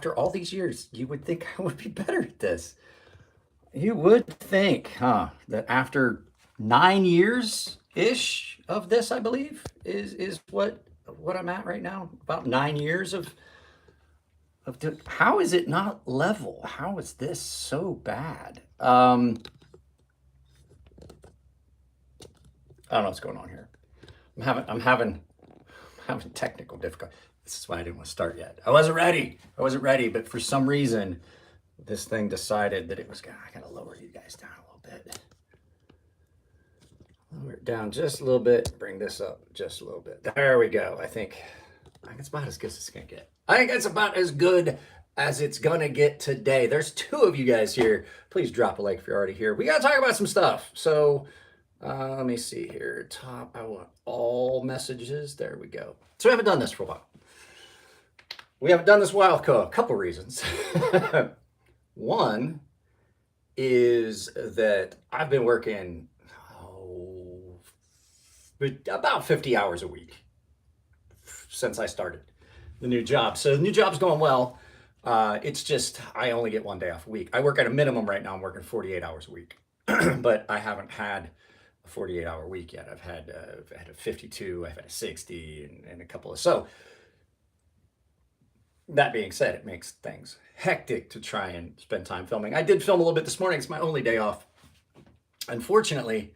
after all these years, you would think I would be better at this. You would think, huh, that after 9 years-ish of this, I believe, is what I'm at right now. About 9 years of how is it not level? How is this so bad? I don't know what's going on here. I'm having technical difficulty. This is why I didn't want to start yet. I wasn't ready, but for some reason, this thing decided that it was I gotta lower you guys down a little bit. Lower it down just a little bit, bring this up just a little bit. There we go. I think it's about as good as it's gonna get. I think it's about as good as it's gonna get today. There's 2 of you guys here. Please drop a like if you're already here. We gotta talk about some stuff. So let me see here. Top, I want all messages. There we go. So we haven't done this for a while. We haven't done this for a while, a couple reasons. One is that I've been working about 50 hours a week since I started the new job. So the new job's going well. It's just I only get 1 day off a week. I work at a minimum right now. I'm working 48 hours a week, but I haven't had a 48-hour week yet. I've had a 52, I've had a 60, and a couple of so. That being said, it makes things hectic to try and spend time filming. I did film a little bit this morning. It's my only day off. Unfortunately,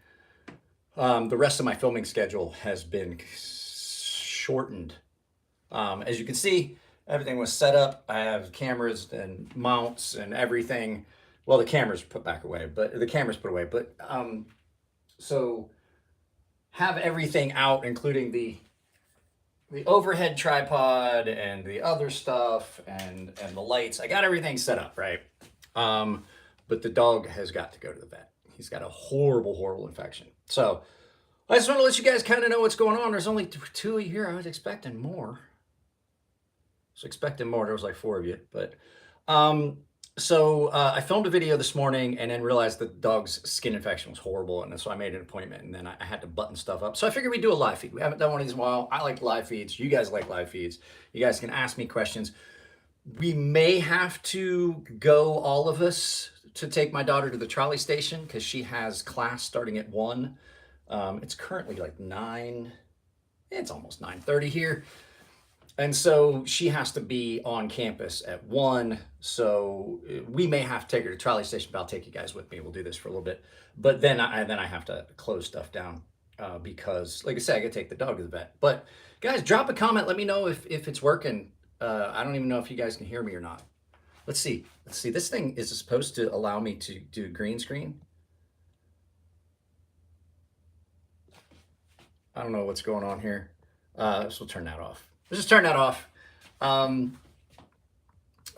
the rest of my filming schedule has been shortened. As you can see, everything was set up. I have cameras and mounts and everything. Well, the camera's put back away, but the camera's put away. But so have everything out, including the overhead tripod and the other stuff and the lights. I got everything set up, right? But the dog has got to go to the vet. He's got a horrible infection. So I just want to let you guys kind of know what's going on. There's only 2 of you here. I was expecting more. There was like 4 of you, but so I filmed a video this morning and then realized the dog's skin infection was horrible. And so I made an appointment and then I had to button stuff up. So I figured we'd do a live feed. We haven't done one of these in a while. I like live feeds. You guys like live feeds. You guys can ask me questions. We may have to go, all of us, to take my daughter to the trolley station because she has class starting at 1. It's currently like 9. It's almost 9:30 here. And so she has to be on campus at 1. So we may have to take her to the trolley station, but I'll take you guys with me. We'll do this for a little bit. But then I have to close stuff down because, like I said, I got to take the dog to the vet. But guys, drop a comment. Let me know if it's working. I don't even know if you guys can hear me or not. Let's see. This thing is supposed to allow me to do green screen. I don't know what's going on here. So we'll turn that off. Let's just turn that off.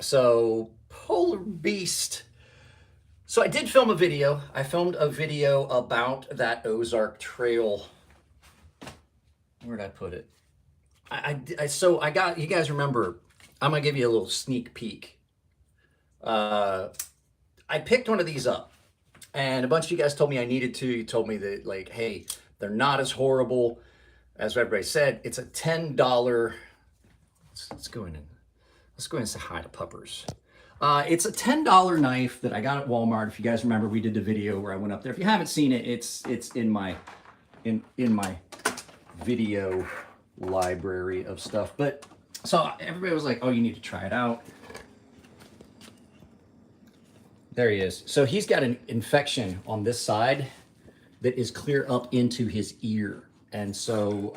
So Polar Beast. So I did film a video. I filmed a video about that Ozark Trail. Where'd I put it? So I got, you guys remember, I'm gonna give you a little sneak peek. I picked one of these up and a bunch of you guys told me I needed to. You told me that, like, hey, they're not as horrible as everybody said. It's a $10. Let's go in and say hi to puppers. It's a $10 knife that I got at Walmart. If you guys remember, we did the video where I went up there. If you haven't seen it, it's in my video library of stuff. But so everybody was like, oh, you need to try it out. There he is. So he's got an infection on this side that is clear up into his ear. And so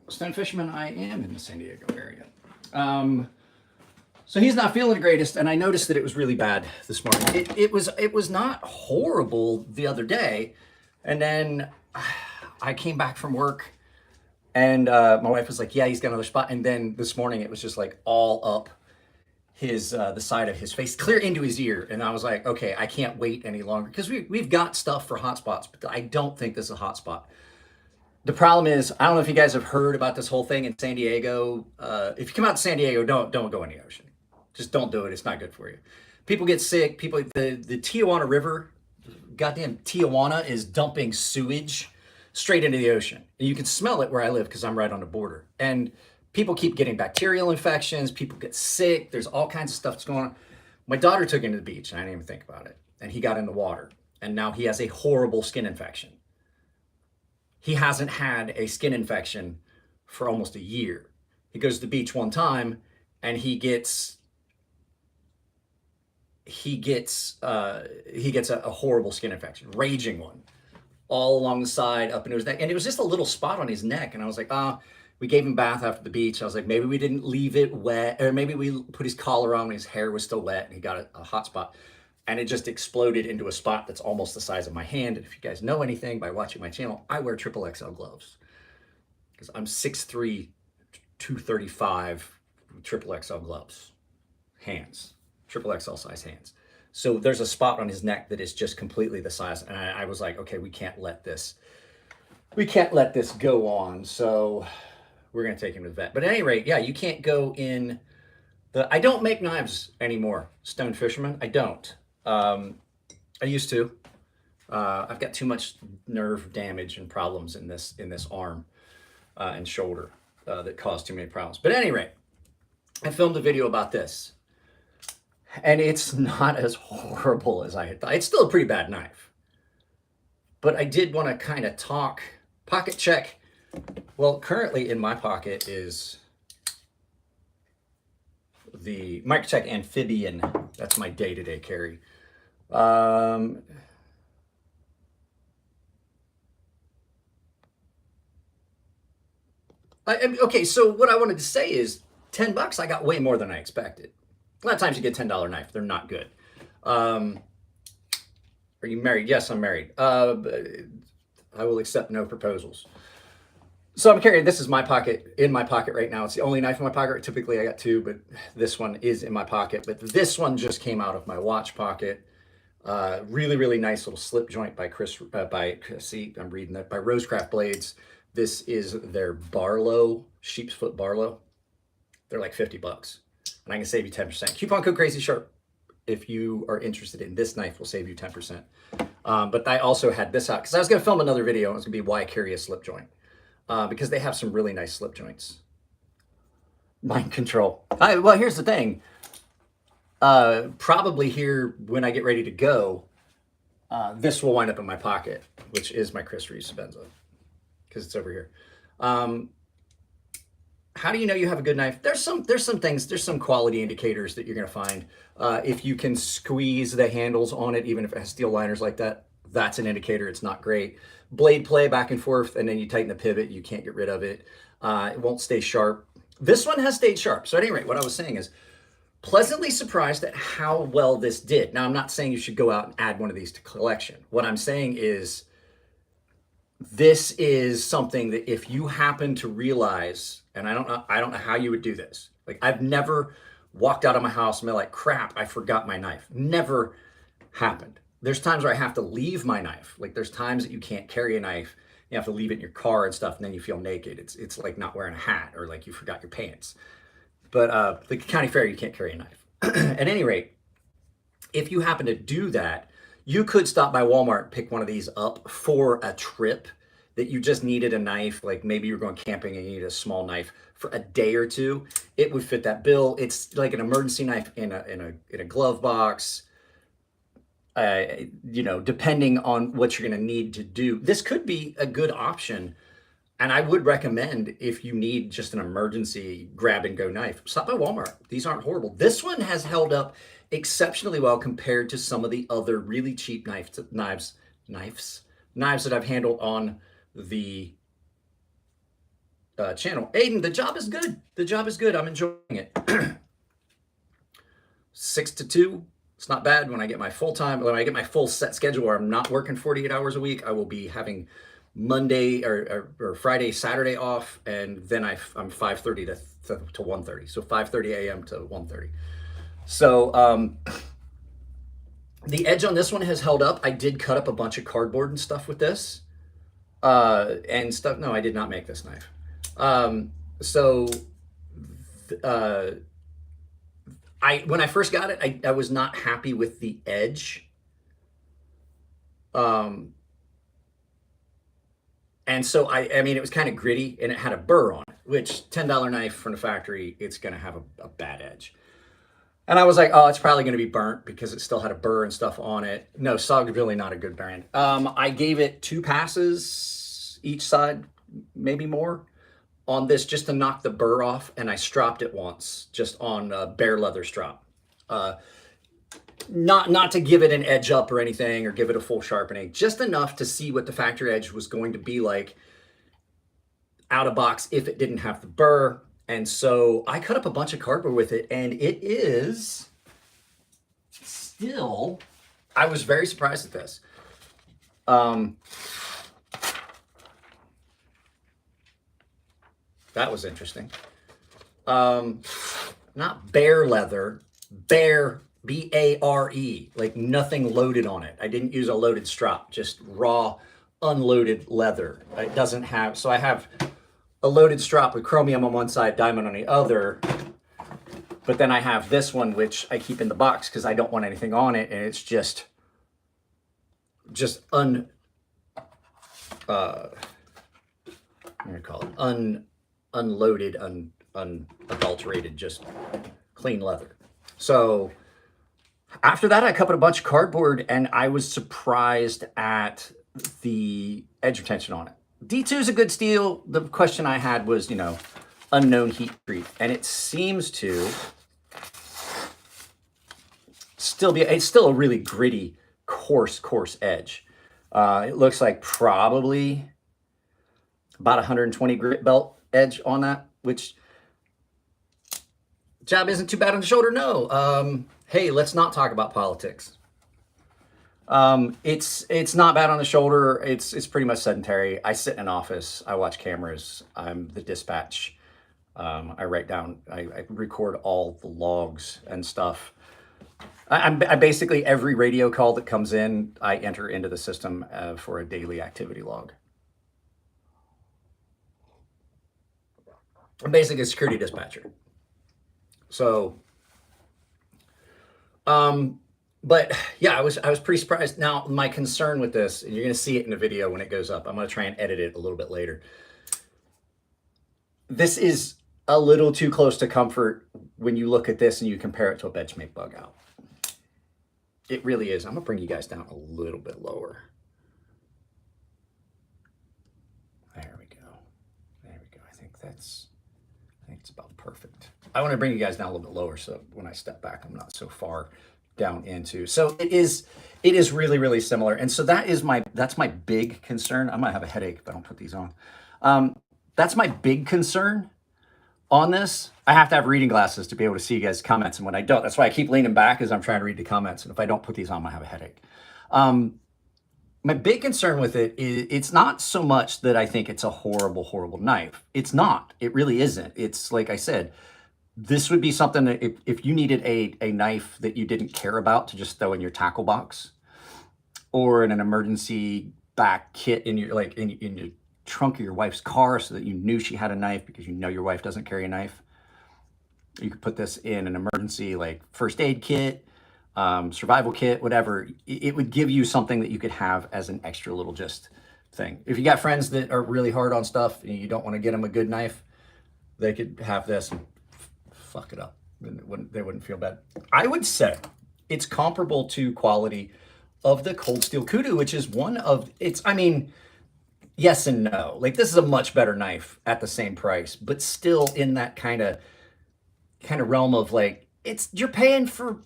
Stan Fisherman, I am in the San Diego area. So he's not feeling the greatest, and I noticed that it was really bad this morning. It was not horrible the other day, and then I came back from work, and my wife was like, "Yeah, he's got another spot." And then this morning, it was just like all up his the side of his face, clear into his ear, and I was like, "Okay, I can't wait any longer," because we've got stuff for hot spots, but I don't think this is a hot spot. The problem is, I don't know if you guys have heard about this whole thing in San Diego. If you come out to San Diego, don't go in the ocean. Just don't do it. It's not good for you. People get sick. The Tijuana River, goddamn Tijuana, is dumping sewage straight into the ocean. And you can smell it where I live because I'm right on the border. And people keep getting bacterial infections. People get sick. There's all kinds of stuff that's going on. My daughter took him to the beach, and I didn't even think about it. And he got in the water. And now he has a horrible skin infection. He hasn't had a skin infection for almost a year. He goes to the beach one time, and he gets a horrible skin infection, raging one, all along the side, up into his neck. And it was just a little spot on his neck. And I was like, we gave him a bath after the beach. I was like, maybe we didn't leave it wet, or maybe we put his collar on and his hair was still wet and he got a hot spot. And it just exploded into a spot that's almost the size of my hand. And if you guys know anything by watching my channel, I wear XXL gloves because I'm 6'3", 235, XXL gloves, hands, XXL size hands. So there's a spot on his neck that is just completely the size. And I was like, okay, we can't let this go on. So we're going to take him to the vet. But at any rate, yeah, you can't go in I don't make knives anymore, Stone Fisherman. I don't. I used to. I've got too much nerve damage and problems in this arm and shoulder that cause too many problems. But at any rate, I filmed a video about this. And it's not as horrible as I had thought. It's still a pretty bad knife. But I did want to kind of talk, pocket check. Well, currently in my pocket is the Microtech Amphibian. That's my day-to-day carry. Okay, so what I wanted to say is $10, I got way more than I expected. A lot of times you get a $10 knife. They're not good. Are you married? Yes, I'm married. I will accept no proposals. So I'm carrying, this is my pocket, in my pocket right now. It's the only knife in my pocket. Typically I got two, but this one is in my pocket. But this one just came out of my watch pocket. Really, really nice little slip joint by I'm reading that, by Rosecraft Blades. This is their Barlow, sheep's foot Barlow. They're like $50. And I can save you 10%. Coupon code crazysharp if you are interested in this knife will save you 10%. But I also had this out because I was going to film another video. It was going to be why I carry a slip joint because they have some really nice slip joints. Mind control. Well, here's the thing. Probably here when I get ready to go, this will wind up in my pocket, which is my Chris Reeves Benzo because it's over here. How do you know you have a good knife? There's some quality indicators that you're going to find. If you can squeeze the handles on it, even if it has steel liners like that, that's an indicator it's not great. Blade play back and forth, and then you tighten the pivot, you can't get rid of it. It won't stay sharp. This one has stayed sharp. So at any rate, what I was saying is pleasantly surprised at how well this did. Now, I'm not saying you should go out and add one of these to collection. What I'm saying is this is something that if you happen to realize, and I don't know how you would do this. Like, I've never walked out of my house and been like, crap, I forgot my knife. Never happened. There's times where I have to leave my knife. Like, there's times that you can't carry a knife. You have to leave it in your car and stuff, and then you feel naked. It's like not wearing a hat or like you forgot your pants. But the county fair, you can't carry a knife. At any rate, if you happen to do that, you could stop by Walmart and pick one of these up for a trip that you just needed a knife. Like maybe you're going camping and you need a small knife for a day or two. It would fit that bill. It's like an emergency knife in a glove box. You know, depending on what you're going to need to do, this could be a good option. And I would recommend, if you need just an emergency grab and go knife, stop by Walmart. These aren't horrible. This one has held up exceptionally well compared to some of the other really cheap knives that I've handled on the channel. Aiden, the job is good. The job is good. I'm enjoying it. 6 to 2. It's not bad. When I get my full set schedule where I'm not working 48 hours a week, I will be having Monday or Friday, Saturday off, and then I'm 5:30 to 1:30. So 5:30 a.m. to 1:30. So the edge on this one has held up. I did cut up a bunch of cardboard and stuff with this and stuff. No, I did not make this knife. When I first got it, I was not happy with the edge. And so, I mean, it was kind of gritty and it had a burr on it, which $10 knife from the factory, it's going to have a bad edge. And I was like, oh, it's probably going to be burnt because it still had a burr and stuff on it. No, SOG really not a good brand. I gave it 2 passes each side, maybe more, on this just to knock the burr off. And I stropped it once just on bare leather strop. Not to give it an edge up or anything or give it a full sharpening, just enough to see what the factory edge was going to be like out of box if it didn't have the burr. And so I cut up a bunch of cardboard with it, and it is still, I was very surprised at this. That was interesting. Not bare leather, bare, B-A-R-E, like nothing loaded on it. I didn't use a loaded strop, just raw, unloaded leather. It doesn't have, so I have a loaded strop with chromium on one side, diamond on the other. But then I have this one, which I keep in the box because I don't want anything on it. And it's just what do you call it? Unloaded, unadulterated, just clean leather. So after that, I cut up a bunch of cardboard and I was surprised at the edge retention on it. D2 is a good steel. The question I had was, you know, unknown heat treat. And it seems to still be, it's still a really gritty, coarse edge. It looks like probably about 120 grit belt edge on that, which job isn't too bad on the shoulder. No. Hey, let's not talk about politics. It's not bad on the shoulder. It's pretty much sedentary. I sit in an office. I watch cameras. I'm the dispatch. I write down, I record all the logs and stuff. I basically, every radio call that comes in, I enter into the system for a daily activity log. I'm basically a security dispatcher. So, but yeah, I was pretty surprised. Now, my concern with this, and you're going to see it in the video when it goes up. I'm going to try and edit it a little bit later. This is a little too close to comfort when you look at this and you compare it to a Benchmade bug out. It really is. I'm going to bring you guys down a little bit lower. There we go. There we go. I think it's about perfect. I want to bring you guys down a little bit lower so when I step back, I'm not so far down into. So it is really, really similar. And so that's my big concern. I might have a headache if I don't put these on. That's my big concern on this. I have to have reading glasses to be able to see you guys' comments. And when I don't, that's why I keep leaning back as I'm trying to read the comments. And if I don't put these on, I have a headache. My big concern with it is it's not so much that I think it's a horrible, horrible knife. It's not. It really isn't. It's like I said, this would be something that if you needed a knife that you didn't care about to just throw in your tackle box or in an emergency back kit in your in your trunk of your wife's car so that you knew she had a knife because you know your wife doesn't carry a knife. You could put this in an emergency like first aid kit, survival kit, whatever. It would give you something that you could have as an extra little just thing. If you got friends that are really hard on stuff and you don't want to get them a good knife, they could have this and fuck it up. They wouldn't feel bad. I would say it's comparable to quality of the Cold Steel Kudu, which is one of its, I mean, yes and no. Like this is a much better knife at the same price, but still in that kind of realm of like, you're paying for,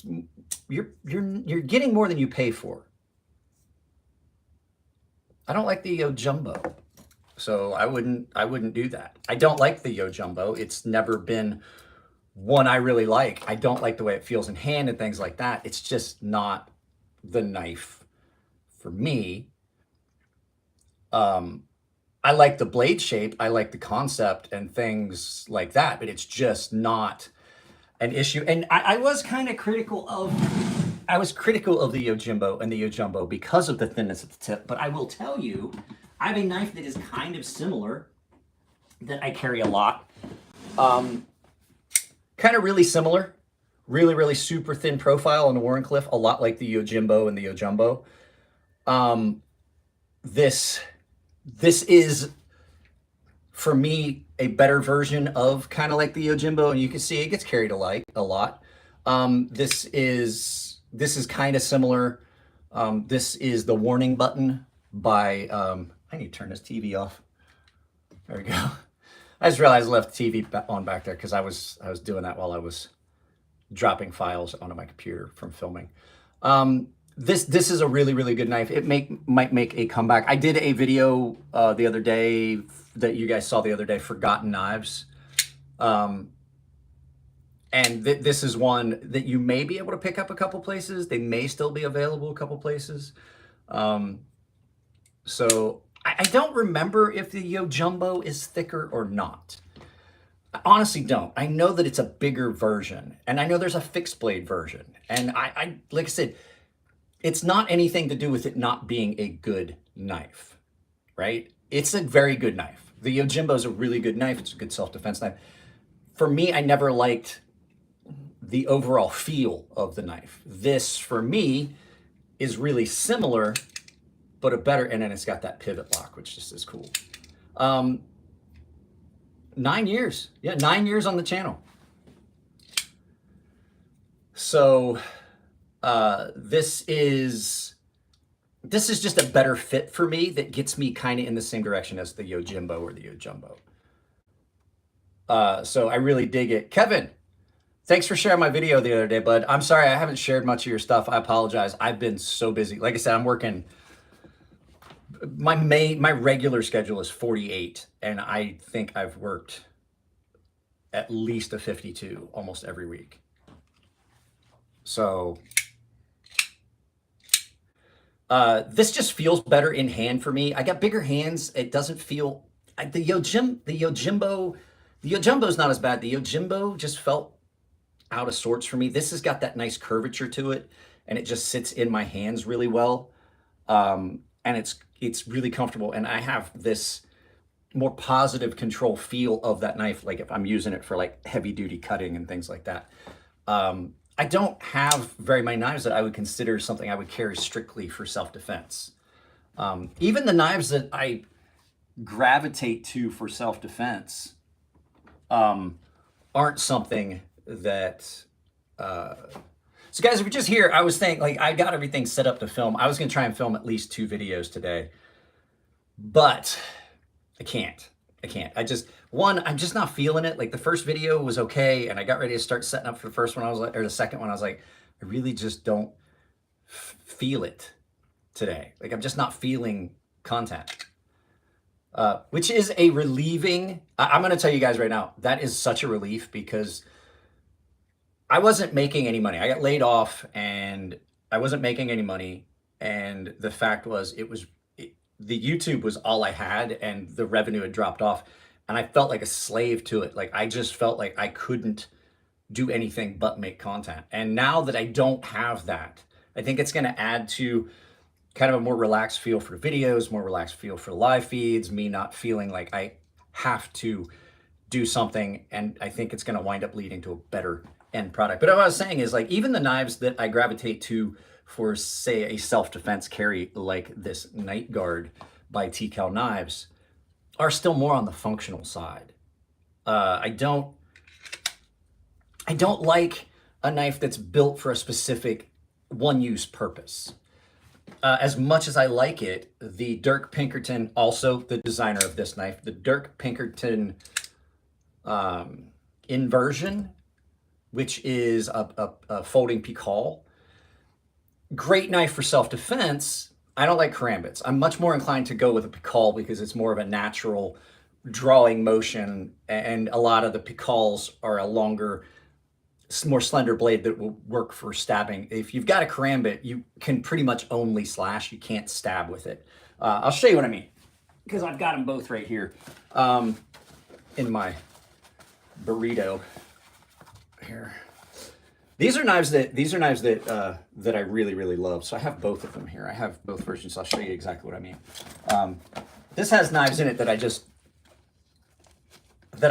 you're getting more than you pay for. I don't like the Yojimbo, so I wouldn't do that. I don't like the Yojimbo. It's never been one I really like. I don't like the way it feels in hand and things like that. It's just not the knife for me. I like the blade shape. I like the concept and things like that, but it's just not an issue. And I was kind of critical of the Yojimbo and the Yojimbo because of the thinness of the tip. But I will tell you, I have a knife that is kind of similar that I carry a lot. Kind of really similar, really, really super thin profile on the Wharncliffe, a lot like the Yojimbo and the Yojimbo. This this is, for me, a better version of kind of like the Yojimbo, and you can see it gets carried a lot. This is kind of similar. This is the warning button by, I need to turn this TV off. There we go. I just realized I left the TV on back there because I was doing that while I was dropping files onto my computer from filming. This is a really, really good knife. It might make a comeback. I did a video the other day that you guys saw the other day, Forgotten Knives. And this is one that you may be able to pick up a couple places. They may still be available a couple places. So I don't remember if the Yojimbo is thicker or not. I honestly don't. I know that it's a bigger version, and I know there's a fixed blade version. And I like I said, it's not anything to do with it not being a good knife, right? It's a very good knife. The Yojimbo is a really good knife. It's a good self-defense knife. For me, I never liked the overall feel of the knife. This, for me, is really similar, but a better, and then it's got that pivot lock, which just is cool. 9 years. Yeah, 9 years on the channel. So this is just a better fit for me that gets me kind of in the same direction as the Yojimbo or the Yojimbo. So I really dig it. Kevin, thanks for sharing my video the other day, bud. I'm sorry I haven't shared much of your stuff. I apologize. I've been so busy. Like I said, I'm working. My regular schedule is 48, and I think I've worked at least a 52 almost every week. So this just feels better in hand for me. I got bigger hands. It doesn't feel the Yojimbo is not as bad. The Yojimbo just felt out of sorts for me. This has got that nice curvature to it, and it just sits in my hands really well. And it's really comfortable, and I have this more positive control feel of that knife, like if I'm using it for like heavy duty cutting and things like that. I don't have very many knives that I would consider something I would carry strictly for self-defense. Even the knives that I gravitate to for self-defense aren't something that... So guys, if you're just here, I was thinking, like, I got everything set up to film. I was going to try and film at least 2 videos today, but I can't. I'm just not feeling it. Like, the first video was okay, and I got ready to start setting up for the first one. I was like, or the second one, I was like, I really just don't feel it today. Like, I'm just not feeling content, which is a relieving. I'm going to tell you guys right now, that is such a relief, because I wasn't making any money. I got laid off and I wasn't making any money. And the fact was, the YouTube was all I had, and the revenue had dropped off. And I felt like a slave to it. Like, I just felt like I couldn't do anything but make content. And now that I don't have that, I think it's going to add to kind of a more relaxed feel for videos, more relaxed feel for live feeds, me not feeling like I have to do something. And I think it's going to wind up leading to a better end product. But what I was saying is, like, even the knives that I gravitate to for, say, a self-defense carry, like this Night Guard by KATSU Knives, are still more on the functional side. I don't like a knife that's built for a specific one-use purpose. As much as I like it, the Dirk Pinkerton, also the designer of this knife, the Dirk Pinkerton inversion, which is a folding picol. Great knife for self-defense. I don't like karambits. I'm much more inclined to go with a picol because it's more of a natural drawing motion, and a lot of the picols are a longer, more slender blade that will work for stabbing. If you've got a karambit, you can pretty much only slash. You can't stab with it. I'll show you what I mean, because I've got them both right here in my burrito. Here, these are knives that that I really love. So I have both of them here. I have both versions. So I'll show you exactly what I mean. This has knives in it that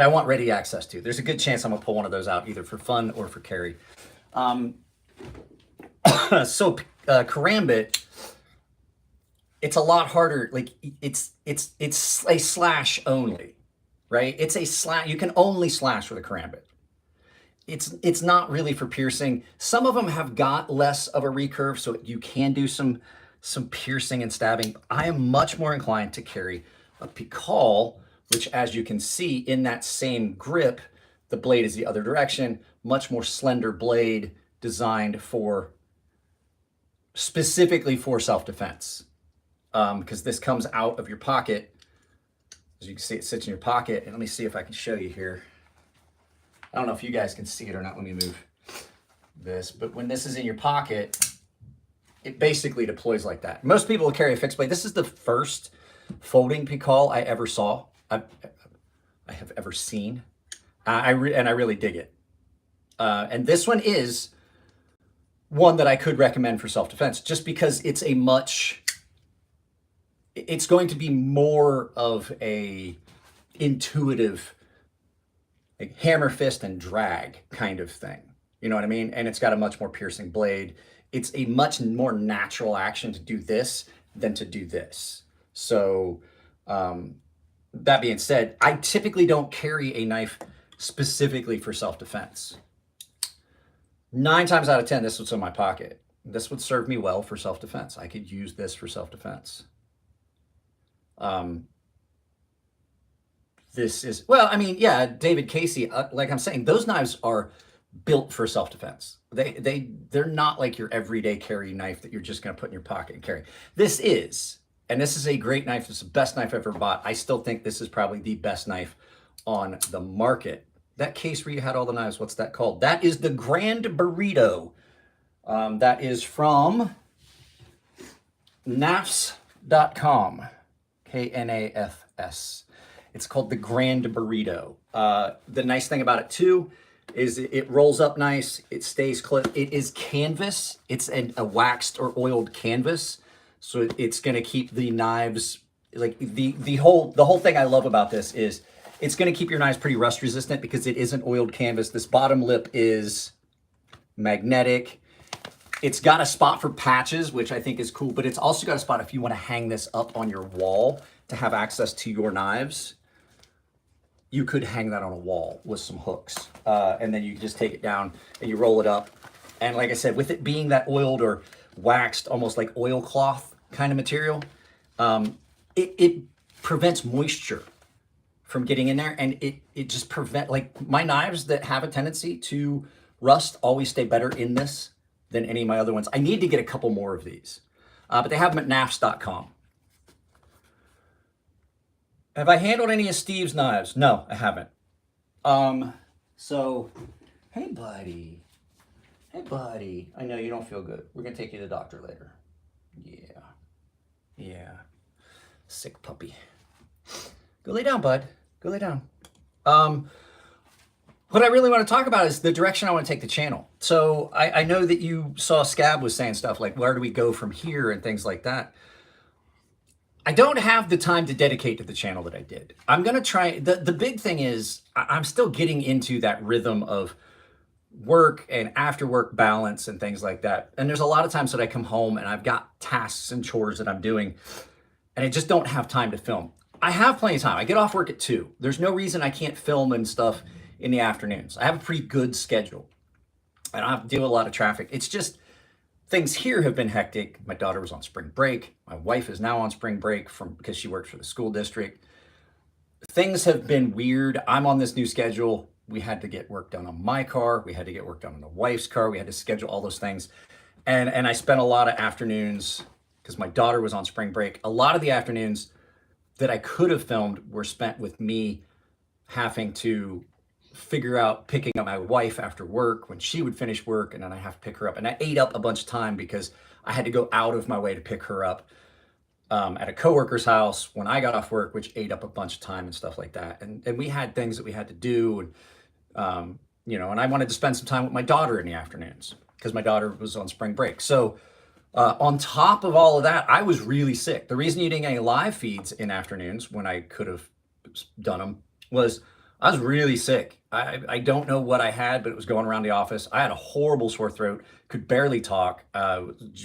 I want ready access to. There's a good chance I'm gonna pull one of those out either for fun or for carry. Karambit it's a lot harder. Like it's a slash only, right? It's a slash. You can only slash with a karambit. It's not really for piercing. Some of them have got less of a recurve, so you can do some piercing and stabbing. I am much more inclined to carry a picol, which, as you can see in that same grip, the blade is the other direction, much more slender blade designed for specifically for self-defense. Because this comes out of your pocket. As you can see, it sits in your pocket. And let me see if I can show you here. I don't know if you guys can see it or not. Let me move this. But when this is in your pocket, it basically deploys like that. Most people will carry a fixed blade. This is the first folding picol I ever saw. I have ever seen. And I really dig it. And this one is one that I could recommend for self-defense, just because it's it's going to be more of a intuitive, like hammer, fist, and drag kind of thing. You know what I mean? And it's got a much more piercing blade. It's a much more natural action to do this than to do this. So that being said, I typically don't carry a knife specifically for self-defense. 9 times out of 10, this was in my pocket. This would serve me well for self-defense. I could use this for self-defense. This is, well, I mean, yeah, David Casey, like I'm saying, those knives are built for self-defense. They're not like your everyday carry knife that you're just going to put in your pocket and carry. This is, and this is a great knife. It's the best knife I've ever bought. I still think this is probably the best knife on the market. That case where you had all the knives, what's that called? That is the Grand Burrito. That is from knafs.com. Knafs. It's called the Grand Burrito. The nice thing about it too is it rolls up nice. It stays close. It is canvas. It's a waxed or oiled canvas, so it's going to keep the knives, like the whole thing I love about this is it's going to keep your knives pretty rust resistant because it is an oiled canvas. This bottom lip is magnetic. It's got a spot for patches, which I think is cool, but it's also got a spot if you want to hang this up on your wall to have access to your knives. You could hang that on a wall with some hooks. And then you just take it down and you roll it up. And like I said, with it being that oiled or waxed, almost like oilcloth kind of material, it prevents moisture from getting in there. And it just prevent, like my knives that have a tendency to rust always stay better in this than any of my other ones. I need to get a couple more of these, but they have them at knafs.com. Have I handled any of Steve's knives? No, I haven't. So, hey buddy. Hey buddy. I know you don't feel good. We're gonna take you to the doctor later. Yeah. Yeah. Sick puppy. Go lay down, bud. Go lay down. What I really want to talk about is the direction I want to take the channel. So I know that you saw Scab was saying stuff like, where do we go from here and things like that. I don't have the time to dedicate to the channel that I did. I'm going to try. The big thing is I'm still getting into that rhythm of work and after work balance and things like that. And there's a lot of times that I come home and I've got tasks and chores that I'm doing and I just don't have time to film. I have plenty of time. I get off work at 2. There's no reason I can't film and stuff in the afternoons. I have a pretty good schedule. I don't have to deal with a lot of traffic. It's just things here have been hectic. My daughter was on spring break. My wife is now on spring break because she works for the school district. Things have been weird. I'm on this new schedule. We had to get work done on my car. We had to get work done on the wife's car. We had to schedule all those things. And I spent a lot of afternoons because my daughter was on spring break. A lot of the afternoons that I could have filmed were spent with me having to figure out picking up my wife after work when she would finish work, and then I have to pick her up. And I ate up a bunch of time because I had to go out of my way to pick her up at a coworker's house when I got off work, which ate up a bunch of time and stuff like that. And we had things that we had to do, and you know, and I wanted to spend some time with my daughter in the afternoons because my daughter was on spring break. So on top of all of that, I was really sick. The reason you didn't get any live feeds in afternoons when I could have done them was I was really sick. I don't know what I had, but it was going around the office. I had a horrible sore throat, could barely talk,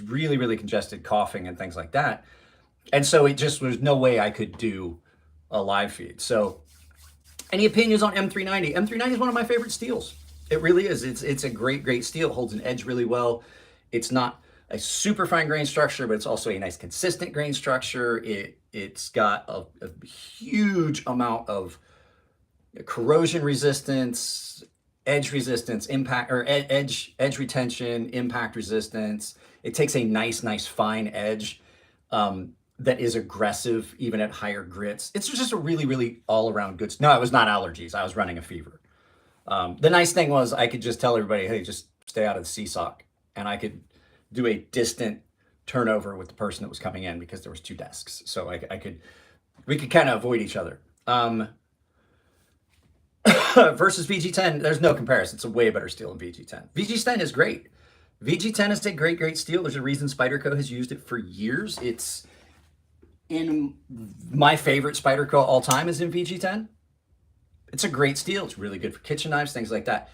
really, really congested, coughing and things like that. And so it just was no way I could do a live feed. So any opinions on M390? M390 is one of my favorite steels. It really is. It's a great steel. It holds an edge really well. It's not a super fine grain structure, but it's also a nice consistent grain structure. It's got a huge amount of corrosion resistance, edge resistance, impact, or edge retention, impact resistance. It takes a nice fine edge that is aggressive even at higher grits. It's just a really all around good. No, it was not allergies. I was running a fever. The nice thing was I could just tell everybody, hey, just stay out of the CSOC, and I could do a distant turnover with the person that was coming in because there was 2 desks, so we could kind of avoid each other. Versus VG10, there's no comparison. It's a way better steel than VG10. VG10 is great. VG10 is a great steel. There's a reason Spyderco has used it for years. It's in my favorite Spyderco all time is in VG10. It's a great steel. It's really good for kitchen knives, things like that.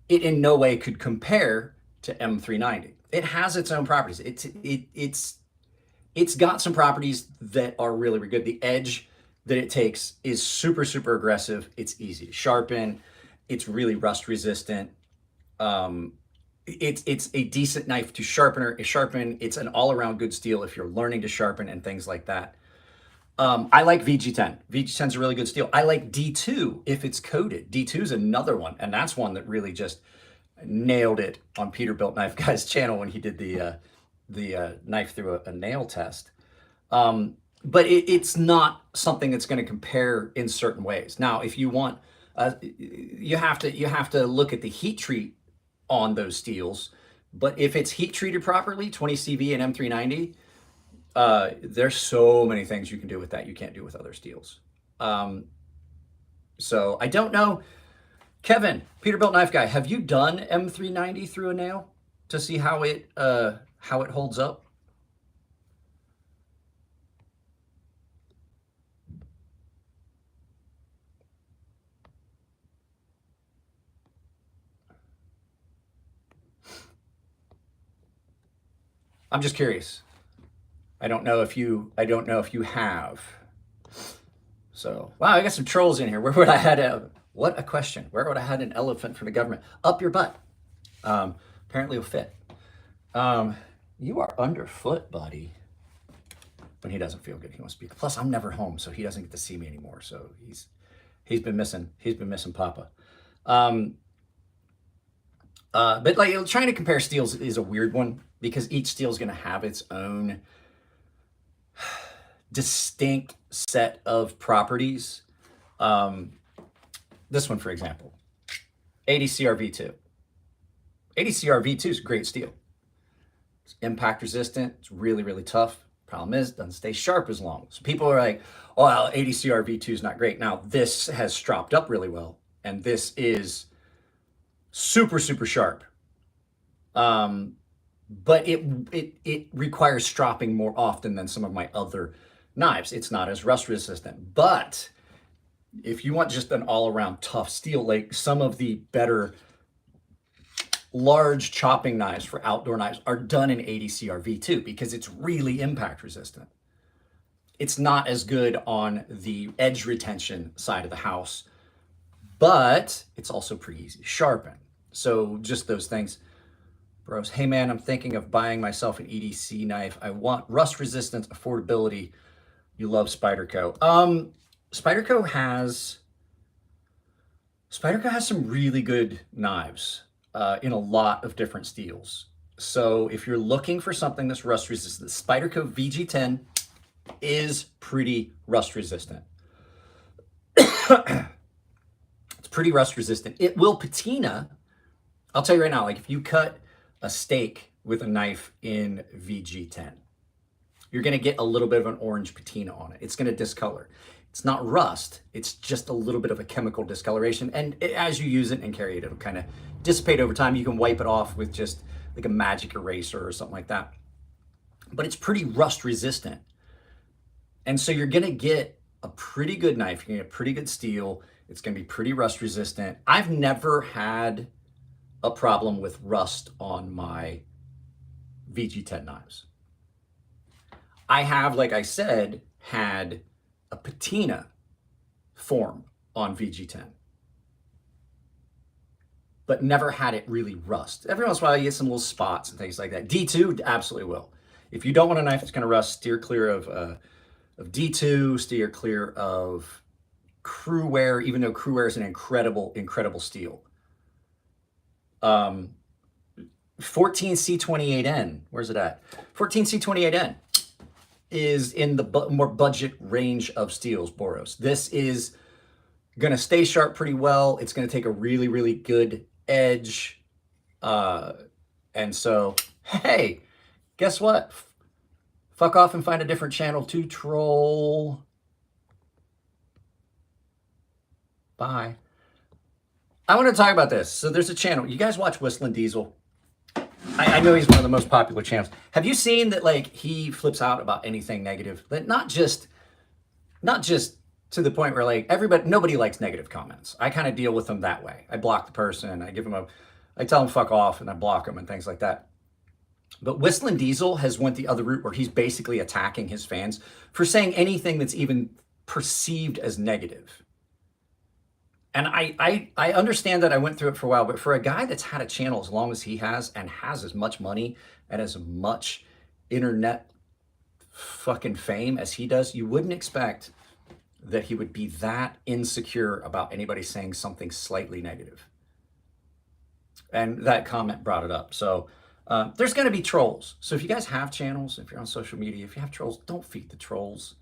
It in no way could compare to M390. It has its own properties. It's got some properties that are really good. The edge that it takes is super aggressive. It's easy to sharpen. It's really rust resistant. It's a decent knife to sharpen. It's an all-around good steel if you're learning to sharpen and things like that. I like VG10. VG10 is a really good steel. I like D2 if it's coated. D2 is another one, and that's one that really just nailed it on Peterbilt Knife Guy's channel when he did the knife through a nail test. But it's not something that's going to compare in certain ways. Now, if you want, you have to look at the heat treat on those steels. But if it's heat treated properly, 20 CV and M390, there's so many things you can do with that you can't do with other steels. So I don't know, Kevin, Peterbilt Knife Guy, have you done M390 through a nail to see how it holds up? I'm just curious. I don't know if you have. So, wow, I got some trolls in here. Where would I had what a question. Where would I had an elephant from the government? Up your butt. Apparently it'll fit. You are underfoot, buddy. When he doesn't feel good, he wants to be. Plus, I'm never home, so he doesn't get to see me anymore. So he's been missing Papa. But like trying to compare steels is a weird one because each steel is going to have its own distinct set of properties. This one, for example, ADCR V2. ADCR V2 is a great steel. It's impact resistant. It's really tough. Problem is, it doesn't stay sharp as long. So people are like, oh, well, ADCR V2 is not great. Now, this has stropped up really well, and this is super sharp. But it requires stropping more often than some of my other knives. It's not as rust resistant. But if you want just an all-around tough steel, like some of the better large chopping knives for outdoor knives are done in ADCR V2 because it's really impact resistant. It's not as good on the edge retention side of the house, but it's also pretty easy to sharpen. So just those things. Bros, hey man, I'm thinking of buying myself an EDC knife. I want rust resistance, affordability. You love Spyderco. Spyderco has some really good knives in a lot of different steels. So if you're looking for something that's rust resistant, Spyderco VG10 is pretty rust resistant. It's pretty rust resistant. It will patina. I'll tell you right now, like if you cut a steak with a knife in VG10, you're going to get a little bit of an orange patina on it. It's going to discolor. It's not rust. It's just a little bit of a chemical discoloration. And as you use it and carry it, it'll kind of dissipate over time. You can wipe it off with just like a magic eraser or something like that. But it's pretty rust resistant. And so you're going to get a pretty good knife. You're going to get pretty good steel. It's going to be pretty rust resistant. I've never had a problem with rust on my VG10 knives. I have, like I said, had a patina form on VG10, but never had it really rust. Every once in a while you get some little spots and things like that. D2 absolutely will. If you don't want a knife that's going to rust, steer clear of D2, steer clear of Crewware, even though Crewware is an incredible, incredible steel. 14C28N, where's it at? 14C28N is in the more budget range of steels, Boros. This is going to stay sharp pretty well. It's going to take a really, really good edge. And so, hey, guess what? Fuck off and find a different channel to troll. Bye. I want to talk about this. So there's a channel. You guys watch Whistling Diesel? I know he's one of the most popular channels. Have you seen that, like, he flips out about anything negative? That not just to the point where, like, nobody likes negative comments. I kind of deal with them that way. I block the person. I tell them fuck off and I block them and things like that. But Whistling Diesel has went the other route where he's basically attacking his fans for saying anything that's even perceived as negative. And I understand that. I went through it for a while, but for a guy that's had a channel as long as he has and has as much money and as much internet fucking fame as he does, you wouldn't expect that he would be that insecure about anybody saying something slightly negative. And that comment brought it up. So there's going to be trolls. So if you guys have channels, if you're on social media, if you have trolls, don't feed the trolls.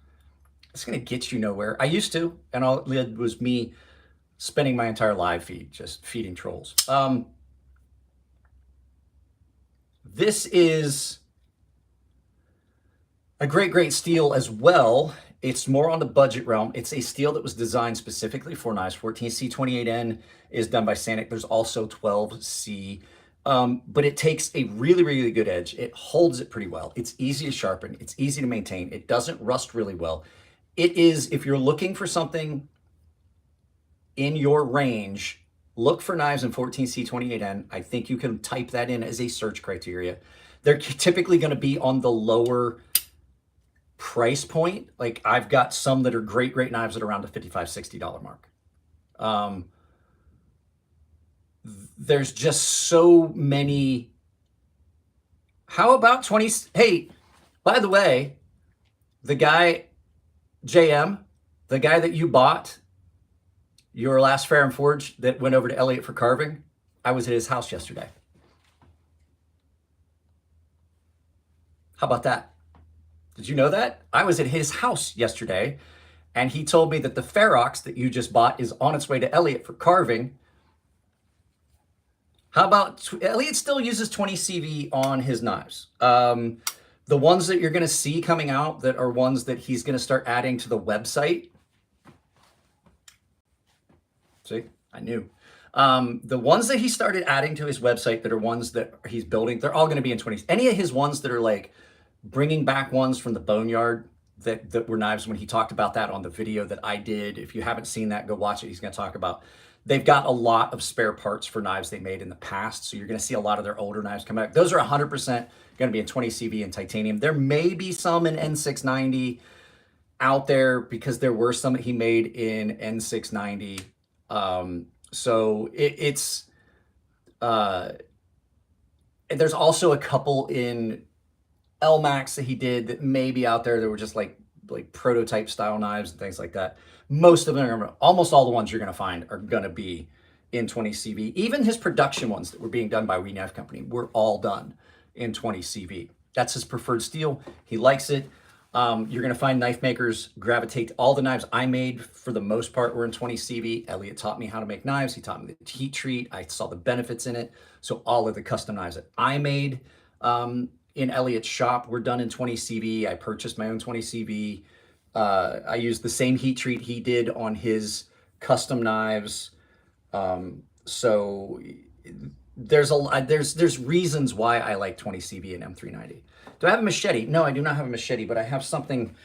It's going to get you nowhere. I used to, and all it did was me spending my entire live feed just feeding trolls. This is a great steel as well. It's more on the budget realm. It's a steel that was designed specifically for knives. 14C28N is done by Sanic. There's also 12C, but it takes a really, really good edge. It holds it pretty well. It's easy to sharpen. It's easy to maintain. It doesn't rust really well. It is, if you're looking for something in your range, look for knives in 14C28N. I think you can type that in as a search criteria. They're typically going to be on the lower price point. Like, I've got some that are great knives at around the $55, $60 mark. There's just so many. How about 20? Hey, by the way, the guy, JM, the guy that you bought your last Fair and Forge that went over to Elliott for carving, I was at his house yesterday. How about that? Did you know that? I was at his house yesterday, and he told me that the Ferox that you just bought is on its way to Elliott for carving. How about, Elliott still uses 20 CV on his knives. The ones that you're going to see coming out that are ones that he's going to start adding to the website. See, I knew. The ones that he started adding to his website that are ones that he's building, they're all going to be in 20s. Any of his ones that are like bringing back ones from the boneyard that were knives, when he talked about that on the video that I did. If you haven't seen that, go watch it. He's going to talk about, they've got a lot of spare parts for knives they made in the past. So you're going to see a lot of their older knives come back. Those are 100% going to be in 20 CV and titanium. There may be some in N690 out there because there were some that he made in N690. So there's also a couple in LMAX that he did that may be out there that were just like prototype style knives and things like that. Most of them, almost all the ones you're going to find are going to be in 20 CV. Even his production ones that were being done by We Knife Company were all done in 20 CV. That's his preferred steel. He likes it. You're going to find knife makers gravitate to all the knives I made, for the most part, were in 20 CV. Elliott taught me how to make knives. He taught me the heat treat. I saw the benefits in it. So all of the custom knives that I made in Elliott's shop were done in 20 CV. I purchased my own 20 CV. I used the same heat treat he did on his custom knives. So there's reasons why I like 20 CV and M390. Do I have a machete? No, I do not have a machete, but I have something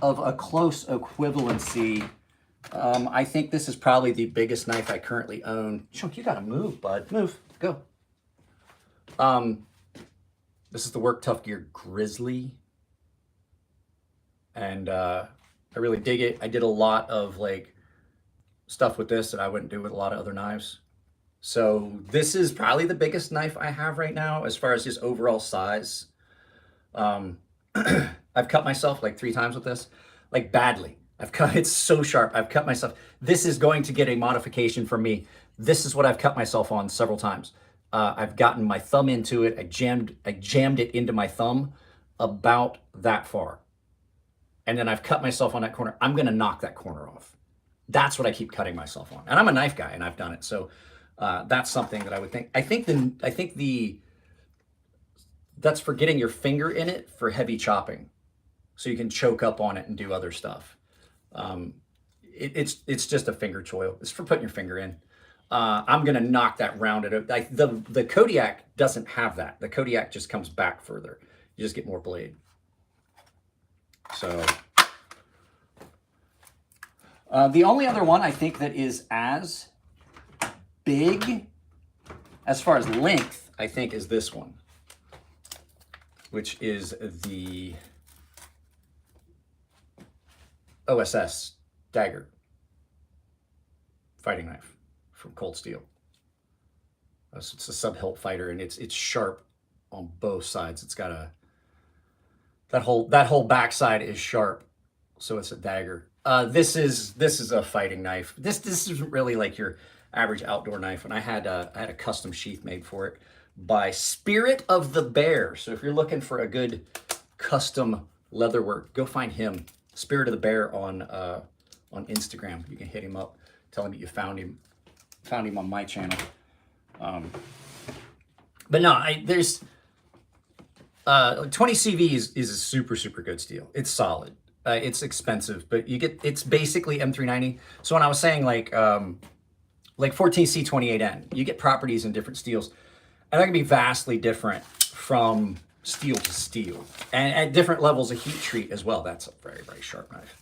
of a close equivalency. I think this is probably the biggest knife I currently own. Chunk, you gotta move, bud. Move. Go. This is the Work Tough Gear Grizzly. and I really dig it. I did a lot of like stuff with this that I wouldn't do with a lot of other knives. So this is probably the biggest knife I have right now as far as just overall size. I've cut myself like 3 times with this, like badly. It's so sharp. I've cut myself. This is going to get a modification from me. This is what I've cut myself on several times. I've gotten my thumb into it. I jammed it into my thumb about that far. And then I've cut myself on that corner. I'm going to knock that corner off. That's what I keep cutting myself on. And I'm a knife guy and I've done it. So that's something that I would think. I think that's for getting your finger in it for heavy chopping. So you can choke up on it and do other stuff. It's just a finger choil. It's for putting your finger in. I'm gonna knock that rounded. The Kodiak doesn't have that. The Kodiak just comes back further. You just get more blade. So the only other one I think that is as big as far as length, I think, is this one, which is the OSS dagger fighting knife from Cold Steel. It's a sub-hilt fighter, and it's sharp on both sides. It's got that whole backside is sharp, so it's a dagger. This is a fighting knife. This isn't really like your average outdoor knife, and I had a custom sheath made for it by Spirit of the Bear. So if you're looking for a good custom leather work, go find him, Spirit of the Bear, on Instagram. You can hit him up, tell him that you found him on my channel. But no, there's 20 CV is a super good steel. It's solid. It's expensive, but it's basically M390. So when I was saying like 14C28N, you get properties in different steels, and that can be vastly different from steel to steel, and at different levels of heat treat as well. That's a very sharp knife.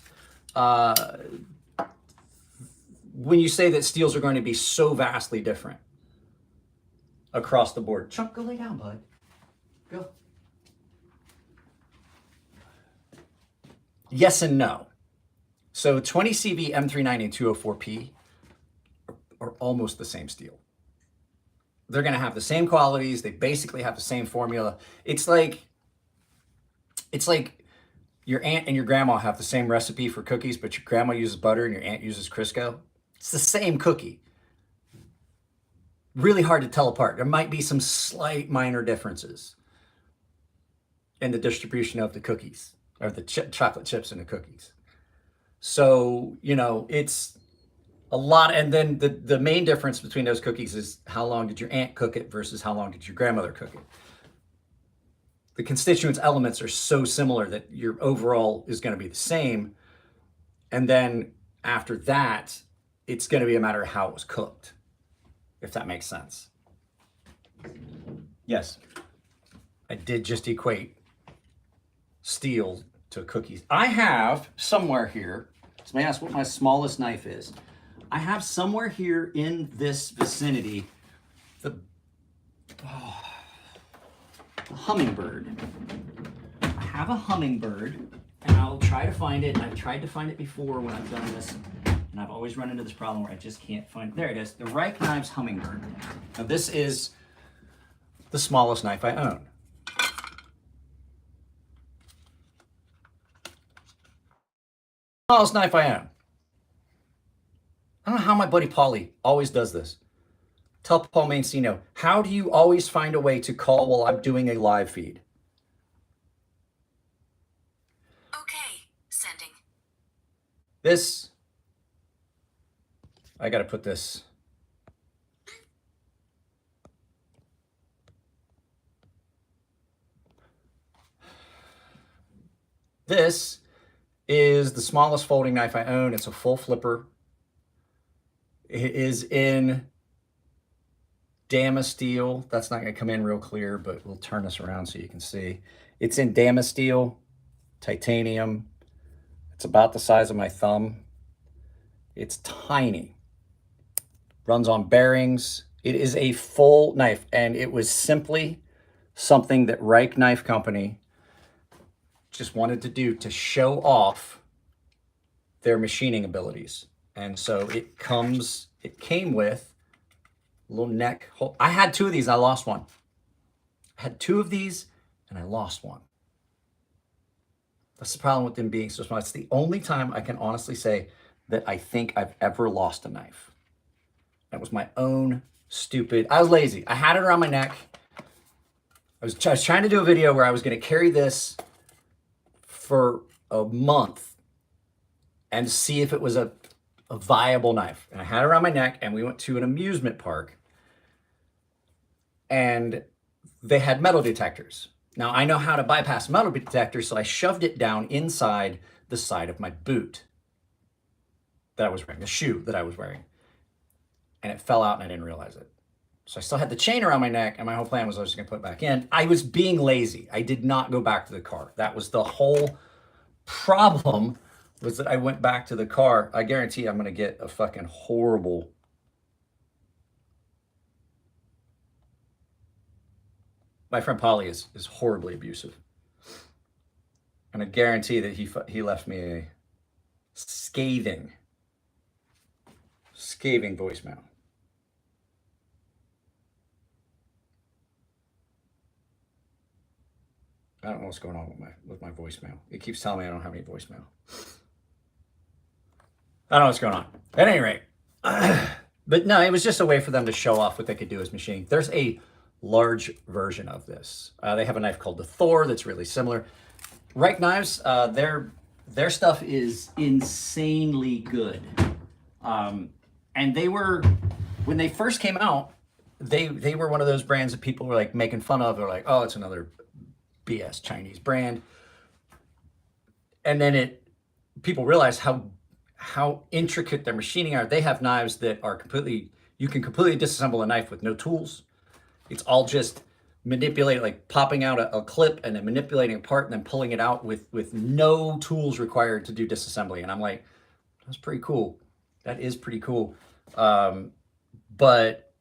When you say that steels are going to be so vastly different across the board, Chuck, go lay down, bud. Go. Yes and no. So 20 CV, M390, and 204P are almost the same steel. They're going to have the same qualities. They basically have the same formula. It's like your aunt and your grandma have the same recipe for cookies, but your grandma uses butter and your aunt uses Crisco. It's the same cookie. Really hard to tell apart. There might be some slight minor differences in the distribution of the cookies, or the chocolate chips in the cookies. So, it's a lot. And then the main difference between those cookies is how long did your aunt cook it versus how long did your grandmother cook it. The constituent elements are so similar that your overall is going to be the same. And then after that, it's going to be a matter of how it was cooked, if that makes sense. Yes, I did just equate steel to cookies. I have somewhere here, somebody asked what my smallest knife is. I have somewhere here in this vicinity the hummingbird. I have a hummingbird, and I'll try to find it. I've tried to find it before when I've done this, and I've always run into this problem where I just can't find it. There it is, the Reich Knives hummingbird. Now this is the smallest knife I own. Smallest knife I own. I don't know how my buddy Paulie always does this. Tell Paul Mancino, how do you always find a way to call while I'm doing a live feed? Okay, sending. This, I got to put this. This is the smallest folding knife I own. It's a full flipper. It is in Damasteel. That's not going to come in real clear, but we'll turn this around so you can see. It's in Damasteel, titanium. It's about the size of my thumb. It's tiny. Runs on bearings. It is a full knife, and it was simply something that Reich Knife Company just wanted to do to show off their machining abilities. And so it came with a little neck hole. I had 2 of these, I lost one. I had 2 of these and I lost one. That's the problem with them being so small. It's the only time I can honestly say that I think I've ever lost a knife. That was my own stupid, I was lazy. I had it around my neck. I was trying to do a video where I was going to carry this for a month and see if it was a viable knife. And I had it around my neck, and we went to an amusement park, and they had metal detectors. Now, I know how to bypass metal detectors, so I shoved it down inside the side of my boot that I was wearing, the shoe that I was wearing. And it fell out, and I didn't realize it. So I still had the chain around my neck, and my whole plan was I was just going to put it back in. I was being lazy. I did not go back to the car. That was the whole problem, was that I went back to the car. I guarantee I'm going to get a fucking horrible... My friend Polly is horribly abusive. And I guarantee that he left me a scathing voicemail. I don't know what's going on with my voicemail. It keeps telling me I don't have any voicemail. I don't know what's going on. At any rate, but no, it was just a way for them to show off what they could do as machining. There's a large version of this. They have a knife called the Thor that's really similar. Reich Knives, their stuff is insanely good. And they were, when they first came out, they were one of those brands that people were like making fun of. They're like, oh, it's another BS Chinese brand. And then people realized how intricate their machining are. They have knives that are you can completely disassemble a knife with no tools. It's all just manipulating, like popping out a clip and then manipulating a part and then pulling it out with no tools required to do disassembly. And I'm like, that's pretty cool. That is pretty cool. But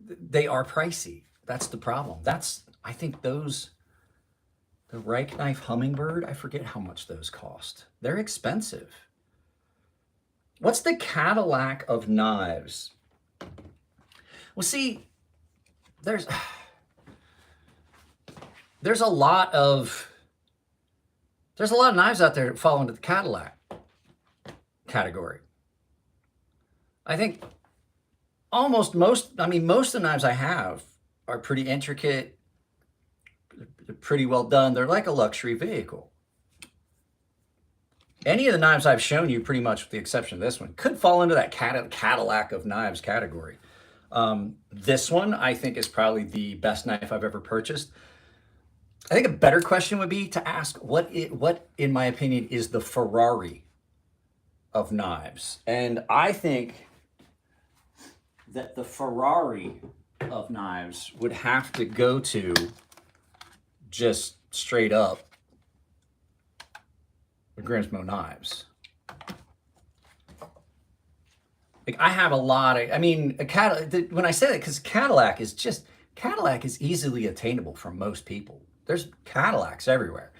they are pricey. That's the problem. I think the Reich Knife Hummingbird, I forget how much those cost. They're expensive. What's the Cadillac of knives? Well, see, there's a lot of knives out there that fall into the Cadillac category. I think most of the knives I have are pretty intricate. They're pretty well done. They're like a luxury vehicle. Any of the knives I've shown you, pretty much with the exception of this one, could fall into that Cadillac of knives category. This one, I think, is probably the best knife I've ever purchased. I think a better question would be to ask what, in my opinion, is the Ferrari of knives. And I think that the Ferrari of knives would have to go to just straight up the Grimsmo knives. Like, I have a lot of, when I say that, because Cadillac is easily attainable for most people. There's Cadillacs everywhere.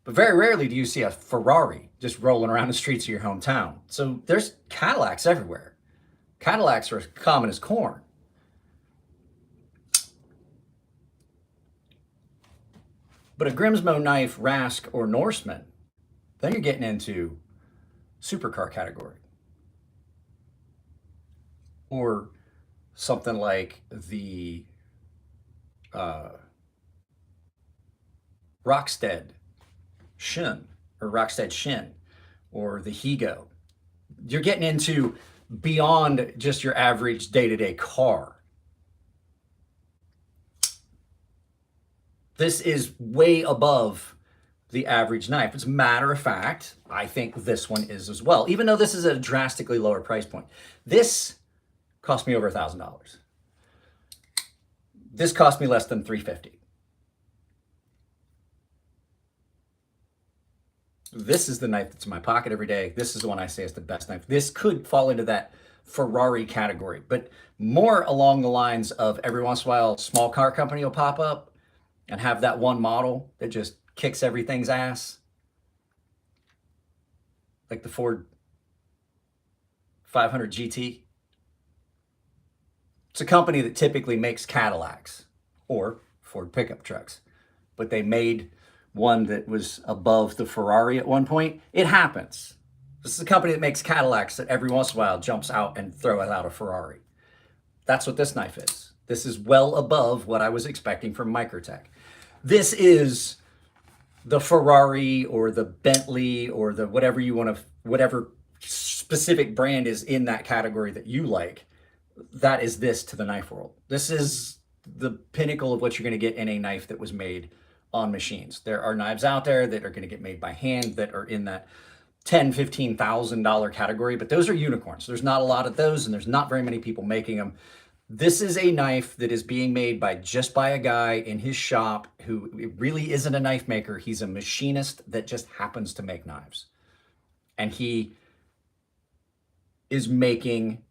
But very rarely do you see a Ferrari just rolling around the streets of your hometown. So there's Cadillacs everywhere. Cadillacs are as common as corn. But a Grimsmo knife, Rask, or Norseman, then you're getting into supercar category. Or something like the Rockstead Shin, or Rockstead Shin, or the Higo. You're getting into beyond just your average day-to-day car. This is way above the average knife. As a matter of fact, I think this one is as well, even though this is at a drastically lower price point. This cost me over $1,000. This cost me less than $350. This is the knife that's in my pocket every day. This is the one I say is the best knife. This could fall into that Ferrari category, but more along the lines of every once in a while, a small car company will pop up and have that one model that just kicks everything's ass, like the Ford 500 GT. It's a company that typically makes Cadillacs or Ford pickup trucks, but they made one that was above the Ferrari at one point. It happens. This is a company that makes Cadillacs that every once in a while jumps out and throws out a Ferrari. That's what this knife is. This is well above what I was expecting from Microtech. This is the Ferrari or the Bentley or the whatever you want to, whatever specific brand is in that category that you like. That is this to the knife world. This is the pinnacle of what you're going to get in a knife that was made on machines. There are knives out there that are going to get made by hand that are in that $10,000, $15,000 category, but those are unicorns. There's not a lot of those, and there's not very many people making them. This is a knife that is being made by a guy in his shop who really isn't a knife maker. He's a machinist that just happens to make knives. And he is making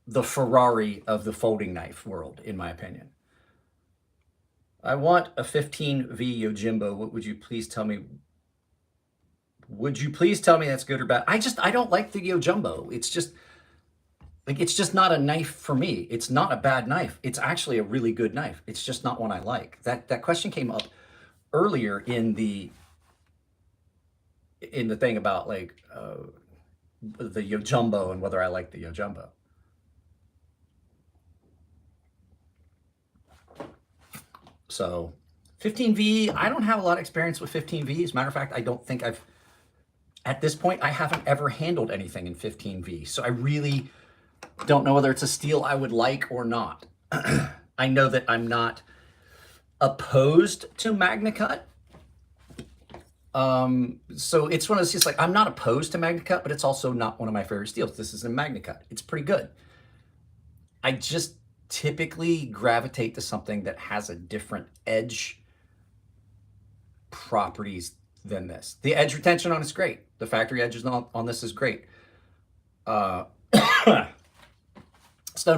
the Ferrari of the folding knife world, in my opinion. I want a 15V Yojimbo. What would you please tell me? Would you please tell me that's good or bad? I don't like the Yojimbo. It's just not a knife for me. It's not a bad knife. It's actually a really good knife. It's just not one I like. That question came up earlier in the thing about like the Yojimbo and whether I like the Yojimbo. So 15V, I don't have a lot of experience with 15V. As a matter of fact, I don't think at this point, I haven't ever handled anything in 15V. So I really don't know whether it's a steel I would like or not. I know that I'm not opposed to MagnaCut. So it's one of those, just like, I'm not opposed to MagnaCut, but it's also not one of my favorite steels. This is a MagnaCut. It's pretty good. I just typically gravitate to something that has a different edge properties than this. The edge retention on it's great. The factory edges on this is great. Stone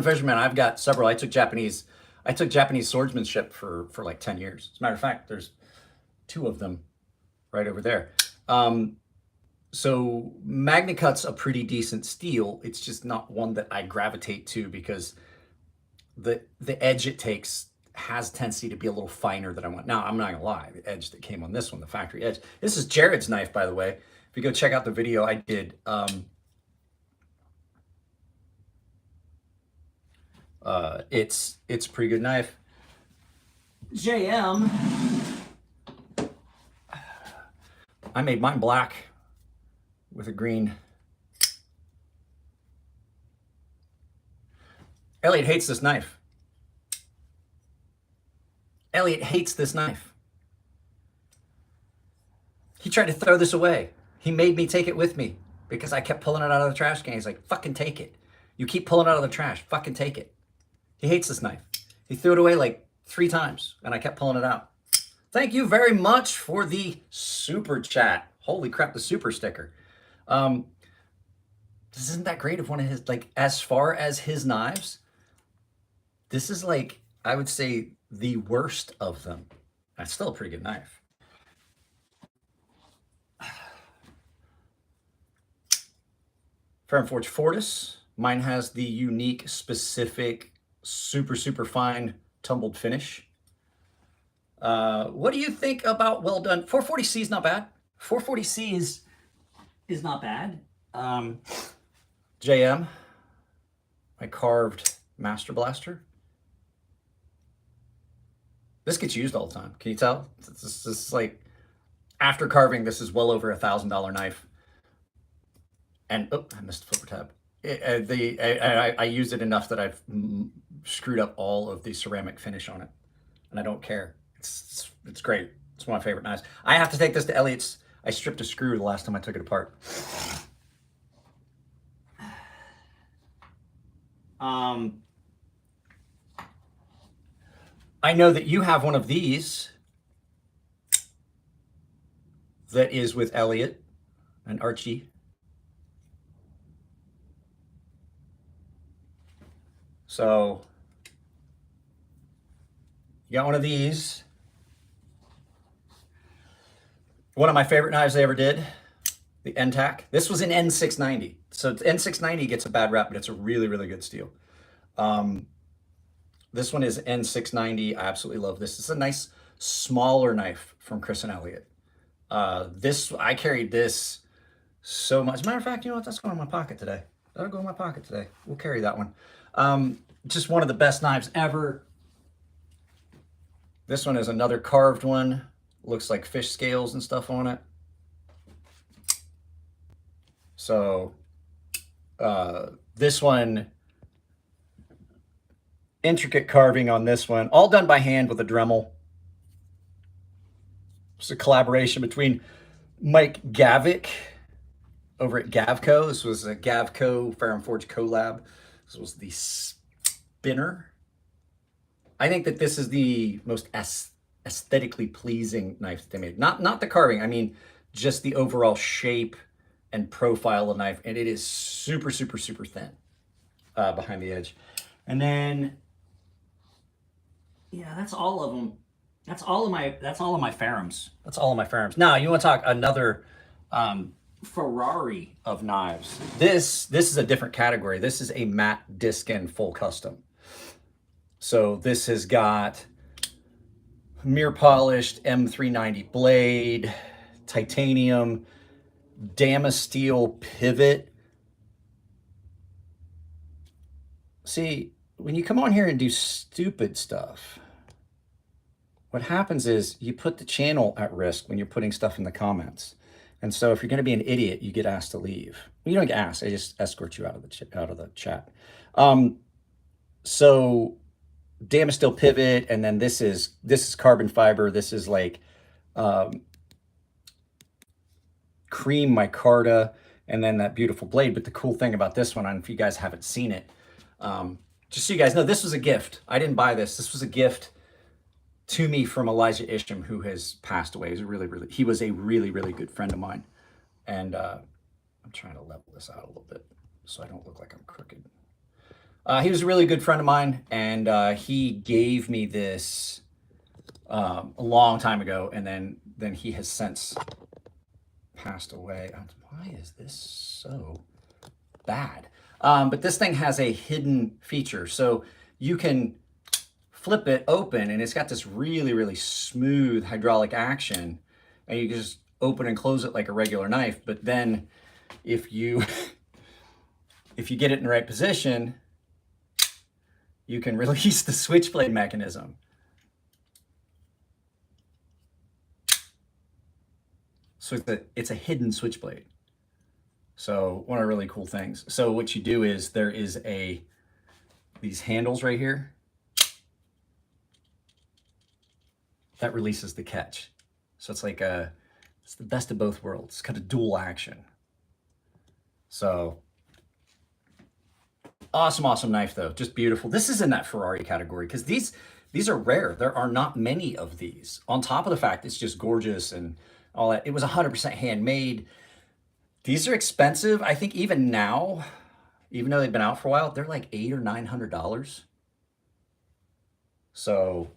Fisherman, I've got several. I took Japanese swordsmanship for like 10 years. As a matter of fact, there's 2 of them right over there. So MagnaCut's a pretty decent steel. It's just not one that I gravitate to because the edge it takes has tendency to be a little finer than I want. Now, I'm not gonna lie, the edge that came on this one, the factory edge. This is Jared's knife, by the way. If you go check out the video I did, it's a pretty good knife. JM, I made mine black with a green. Elliot hates this knife. Elliot hates this knife. He tried to throw this away. He made me take it with me because I kept pulling it out of the trash can. He's like, fucking take it. You keep pulling it out of the trash. Fucking take it. He hates this knife. He threw it away like 3 times and I kept pulling it out. Thank you very much for the super chat. Holy crap, the super sticker. This isn't that great of one of his, like, as far as his knives, this is like, I would say, the worst of them. That's still a pretty good knife. Ferrum Forge Fortis. Mine has the unique, specific, super, super fine tumbled finish. What do you think about well done? 440C is not bad. 440C is not bad. JM, my carved Master Blaster. This gets used all the time. Can you tell? This is like, after carving, this is well over $1,000 knife. And, oh, I missed the flipper tab. I used it enough that I've screwed up all of the ceramic finish on it. And I don't care. It's great. It's one of my favorite knives. I have to take this to Elliot's. I stripped a screw the last time I took it apart. I know that you have one of these that is with Elliot and Archie. So you got one of these. One of my favorite knives they ever did, the NTAC. This was an N690. So N690 gets a bad rap, but it's a really, really good steel. This one is N690. I absolutely love this. It's a nice smaller knife from Chris and Elliot. I carried this so much. As a matter of fact, you know what? That's going in my pocket today. That'll go in my pocket today. We'll carry that one. Just one of the best knives ever. This one is another carved one. Looks like fish scales and stuff on it. So this one, intricate carving on this one, all done by hand with a Dremel. It's a collaboration between Mike Gavick over at Gavco. This was a Gavco Ferrum Forge collab. This was the spinner. I think that this is the most aesthetically pleasing knife that they made. Not the carving, I mean just the overall shape and profile of knife. And it is super, super, super thin behind the edge. And then, yeah, that's all of them. That's all of my Ferrums. That's all of my Ferrums. Now, you want to talk another Ferrari of knives. This is a different category. This is a matte disc and full custom. So this has got mirror polished M390 blade, titanium, Damasteel pivot. See, when you come on here and do stupid stuff, what happens is you put the channel at risk when you're putting stuff in the comments. And so if you're going to be an idiot, you get asked to leave. Well, you don't get asked. I just escort you out of the chat. So Damasteel pivot, and then this is carbon fiber. This is like cream micarta, and then that beautiful blade. But the cool thing about this one, and if you guys haven't seen it, just so you guys know, this was a gift. I didn't buy this. This was a gift to me from Elijah Isham, who has passed away. He was a really, really good friend of mine. And I'm trying to level this out a little bit so I don't look like I'm crooked. He was a really good friend of mine, and he gave me this a long time ago, and then he has since passed away. Why is this so bad? But this thing has a hidden feature. So you can flip it open, and it's got this really, really smooth hydraulic action, and you can just open and close it like a regular knife. But then if you get it in the right position, you can release the switchblade mechanism. So it's a hidden switchblade. So one of the really cool things. So what you do is there is these handles right here that releases the catch. So it's like it's the best of both worlds. It's kind of dual action. So awesome knife though, just beautiful. This is in that Ferrari category because these are rare. There are not many of these. On top of the fact it's just gorgeous and all that. It was 100% handmade. These are expensive. I think even now, even though they've been out for a while, they're like $800 or $900. So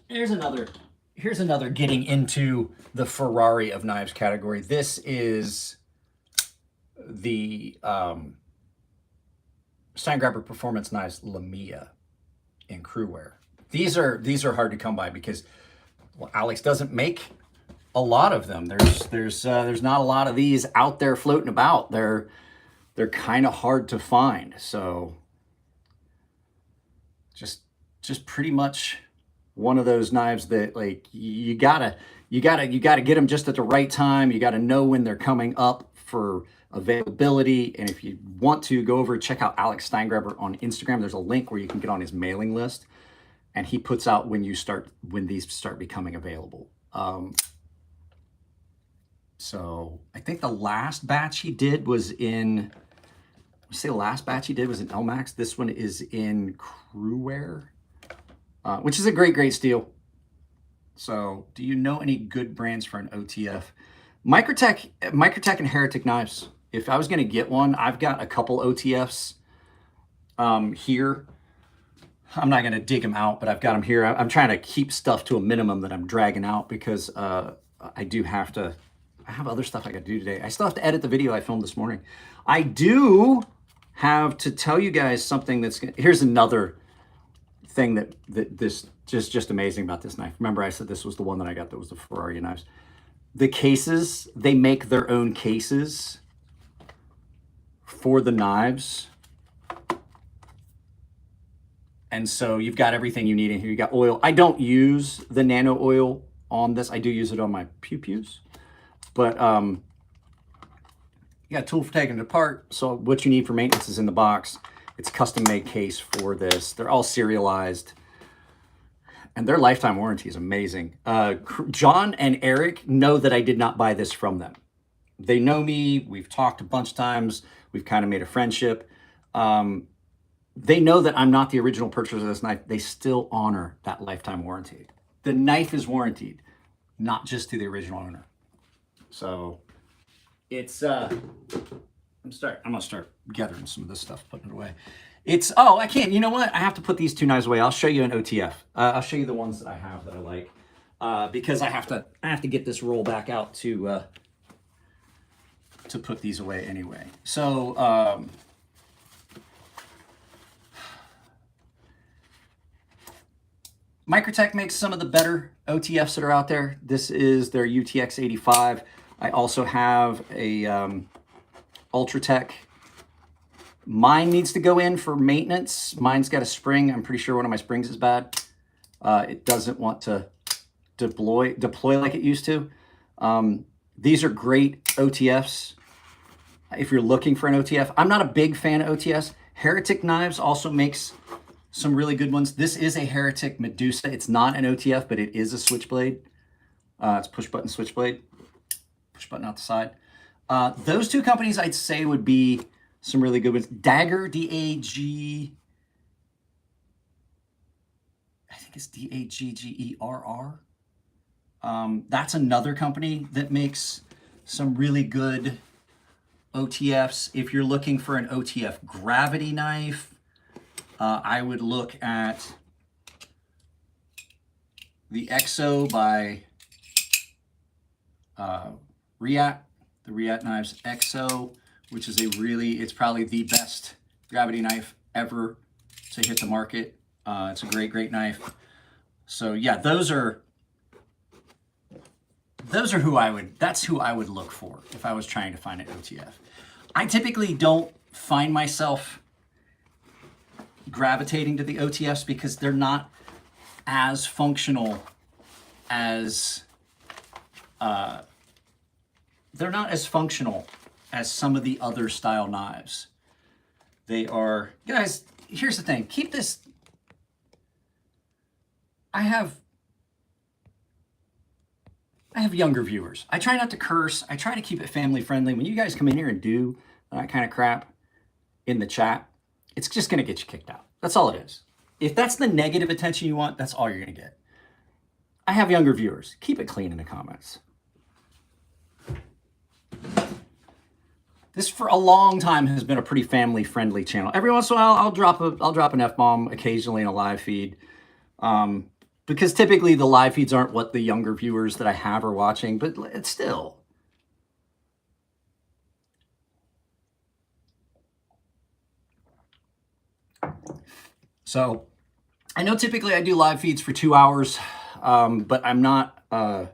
here's another getting into the Ferrari of knives category. This is the Steingrabber Performance Knives Lamia in crewwear. These are hard to come by because, well, Alex doesn't make a lot of them. There's not a lot of these out there floating about. They're kind of hard to find. So just pretty much one of those knives that like you gotta get them just at the right time. You gotta know when they're coming up for availability. And if you want to go over, check out Alex Steingrabber on Instagram. There's a link where you can get on his mailing list, and he puts out when these start becoming available. So I think the last batch he did was in, Elmax. This one is in crewwear, which is a great steel. So do you know any good brands for an OTF? Microtech and Heretic Knives. If I was going to get one, I've got a couple OTFs here. I'm not going to dig them out, but I've got them here. I'm trying to keep stuff to a minimum that I'm dragging out because I do have to, I have other stuff I got to do today. I still have to edit the video I filmed this morning. I do have to tell you guys something that's, here's another thing that this just amazing about this knife. Remember I said this was the one that I got that was the Ferrari knives. The cases, they make their own cases for the knives. And so you've got everything you need in here. You got oil. I don't use the nano oil on this. I do use it on my pew-pews. But you got a tool for taking it apart. So what you need for maintenance is in the box. It's custom made case for this. They're all serialized. And their lifetime warranty is amazing. John and Eric know that I did not buy this from them. They know me. We've talked a bunch of times. We've kind of made a friendship. They know that I'm not the original purchaser of this knife. They still honor that lifetime warranty. The knife is warranted, not just to the original owner. So it's, I'm gonna start gathering some of this stuff, putting it away. It's, oh, I can't, you know what? I have to put these two knives away. I'll show you an OTF. I'll show you the ones that I have that I like, because I have to get this roll back out to put these away anyway. So, Microtech makes some of the better OTFs that are out there. This is their UTX 85. I also have a Ultratech. Mine needs to go in for maintenance. Mine's got a spring. I'm pretty sure one of my springs is bad. It doesn't want to deploy like it used to. These are great OTFs if you're looking for an OTF. I'm not a big fan of OTFs. Heretic Knives also makes some really good ones. This is a Heretic Medusa. It's not an OTF, but it is a switchblade. It's push button switchblade. Push button out the side. Those two companies I'd say would be some really good ones. Dagger, D-A-G... I think it's D-A-G-G-E-R-R. That's another company that makes some really good OTFs. If you're looking for an OTF gravity knife, I would look at the EXO by Riat, the Riat Knives EXO, which is it's probably the best gravity knife ever to hit the market. It's a great, great knife. So yeah, those are that's who I would look for if I was trying to find an OTF. I typically don't find myself gravitating to the OTFs because they're not as functional as some of the other style knives. They are, guys, here's the thing. Keep this. I have younger viewers. I try not to curse. I try to keep it family friendly. When you guys come in here and do that kind of crap in the chat, it's just going to get you kicked out. That's all it is. If that's the negative attention you want, that's all you're going to get. I have younger viewers. Keep it clean in the comments. This for a long time has been a pretty family friendly channel. Every once in a while I'll drop an F-bomb occasionally in a live feed. Because typically the live feeds aren't what the younger viewers that I have are watching, but it's still. So I know typically I do live feeds for 2 hours, but I'm not, I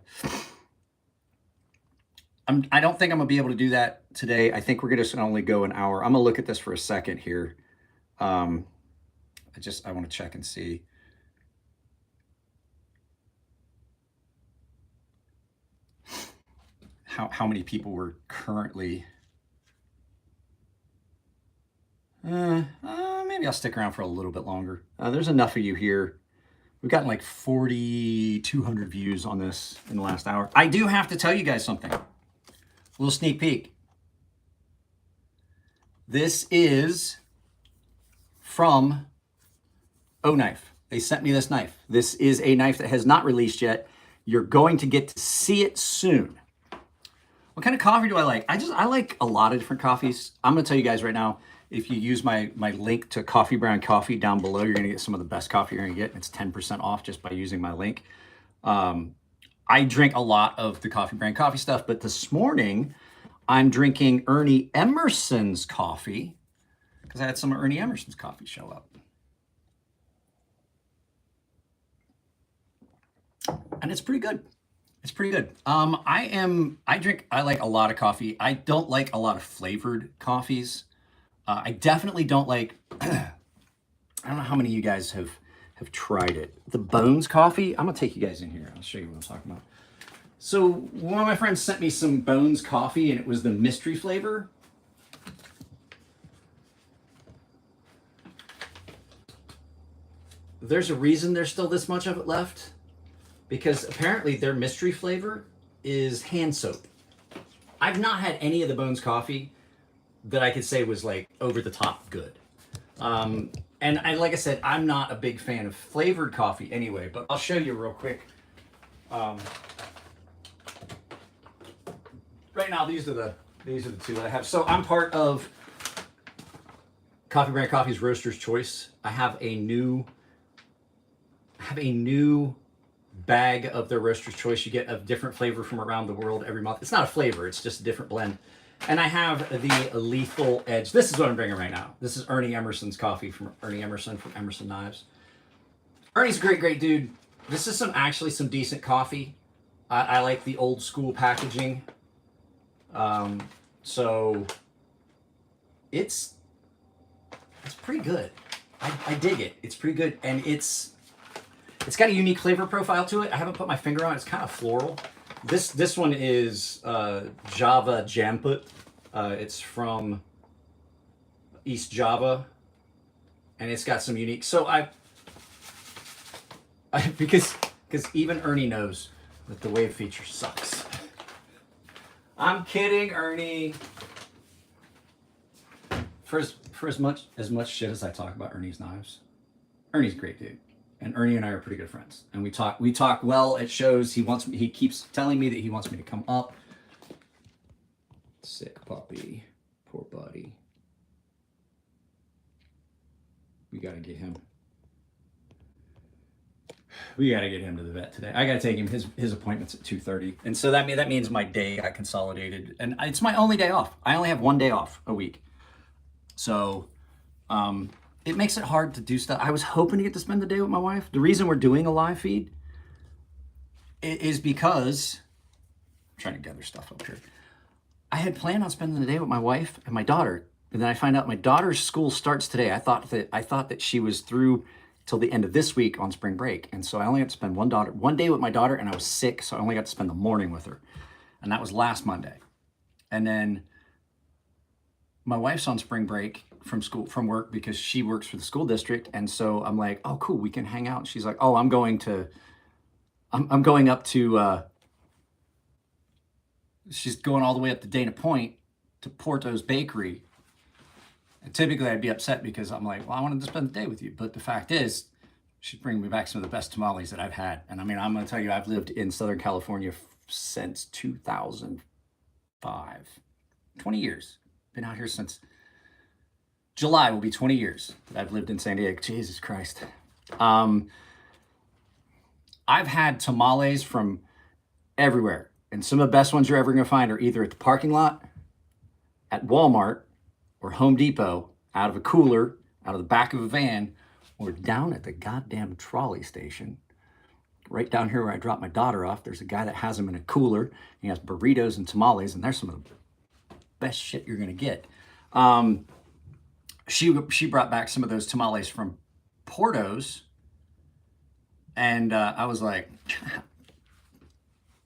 don't think I'm gonna be able to do that today. I think we're gonna only go an hour. I'm gonna look at this for a second here. I want to check and see. How many people were currently, maybe I'll stick around for a little bit longer. There's enough of you here. We've gotten like 4,200 views on this in the last hour. I do have to tell you guys something. A little sneak peek. This is from O-Knife. They sent me this knife. This is a knife that has not released yet. You're going to get to see it soon. What kind of coffee do I like? I like a lot of different coffees. I'm gonna tell you guys right now, if you use my link to Coffee Brown Coffee down below, you're gonna get some of the best coffee you're gonna get. It's 10% off just by using my link. I drink a lot of the Coffee Brand Coffee stuff, but this morning I'm drinking Ernie Emerson's coffee because I had some of Ernie Emerson's coffee show up. And it's pretty good. It's pretty good. I like a lot of coffee. I don't like a lot of flavored coffees. I definitely don't like, I don't know how many of you guys have tried it. The Bones coffee. I'm gonna take you guys in here. I'll show you what I'm talking about. So one of my friends sent me some Bones coffee and it was the mystery flavor. There's a reason there's still this much of it left, because apparently their mystery flavor is hand soap. I've not had any of the Bones coffee that I could say was like over the top good. And like I said, I'm not a big fan of flavored coffee anyway, but I'll show you real quick. Right now, these are the two that I have. So I'm part of Coffee Brand Coffee's Roaster's Choice. I have a new bag of their Roaster's Choice. You get a different flavor from around the world every month. It's not a flavor, it's just a different blend. And I have the Lethal Edge. This is what I'm drinking right now. This is Ernie Emerson's coffee from Ernie Emerson from Emerson Knives. Ernie's a great dude. This is actually some decent coffee. I like the old school packaging. So it's pretty good. I dig it. It's pretty good, and it's got a unique flavor profile to it. I haven't put my finger on it. It's kind of floral. This one is Java Jamput. It's from East Java, and it's got some unique. So because even Ernie knows that the wave feature sucks. I'm kidding, Ernie. For as much shit as I talk about Ernie's knives, Ernie's a great dude. And Ernie and I are pretty good friends. And we talk well at shows. He keeps telling me that he wants me to come up. Sick puppy. Poor buddy. We gotta get him. We gotta get him to the vet today. I gotta take him. His appointment's at 2:30. And so that means my day got consolidated. And it's my only day off. I only have one day off a week. So it makes it hard to do stuff. I was hoping to get to spend the day with my wife. The reason we're doing a live feed is because I'm trying to gather stuff up here. I had planned on spending the day with my wife and my daughter, and then I find out my daughter's school starts today. I thought that she was through till the end of this week on spring break, and so I only got to spend one day with my daughter, and I was sick, so I only got to spend the morning with her, and that was last Monday. And then my wife's on spring break from work because she works for the school district. And so I'm like, oh, cool, we can hang out. And she's like, oh, I'm going up to, she's going all the way up to Dana Point to Porto's Bakery. And typically I'd be upset because I'm like, well, I wanted to spend the day with you. But the fact is, she's bringing me back some of the best tamales that I've had. And I mean, I'm going to tell you, I've lived in Southern California since 2005, 20 years. Been out here since July will be 20 years that I've lived in San Diego. Jesus Christ. I've had tamales from everywhere. And some of the best ones you're ever going to find are either at the parking lot, at Walmart, or Home Depot, out of a cooler, out of the back of a van, or down at the goddamn trolley station. Right down here where I dropped my daughter off, there's a guy that has them in a cooler. He has burritos and tamales, and there's some of the best shit you're gonna get. She brought back some of those tamales from Porto's, and I was like,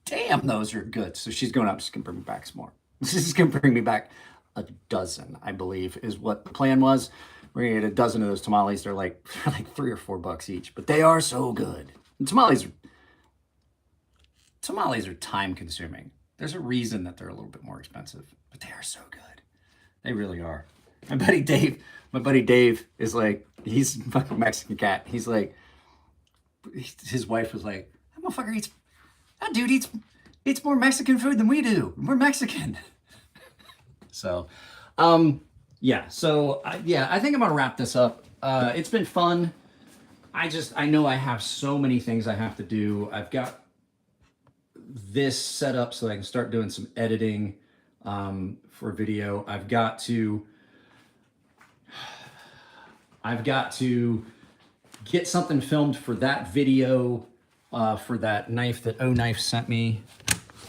damn, those are good. So she's going up, she's gonna bring me back some more. She's gonna bring me back a dozen, I believe, is what the plan was. We're gonna get a dozen of those tamales. They're like $3 or $4 each, but they are so good. And tamales are time consuming. There's a reason that they're a little bit more expensive, but they are so good. They really are. My buddy Dave is like, he's a fucking Mexican cat. He's like, his wife was like, that dude eats eats more Mexican food than we do. We're Mexican. So, yeah. So, yeah, I think I'm gonna wrap this up. It's been fun. I know I have so many things I have to do. I've got this set up so I can start doing some editing for video. I've got to get something filmed for that video, for that knife that O Knife sent me.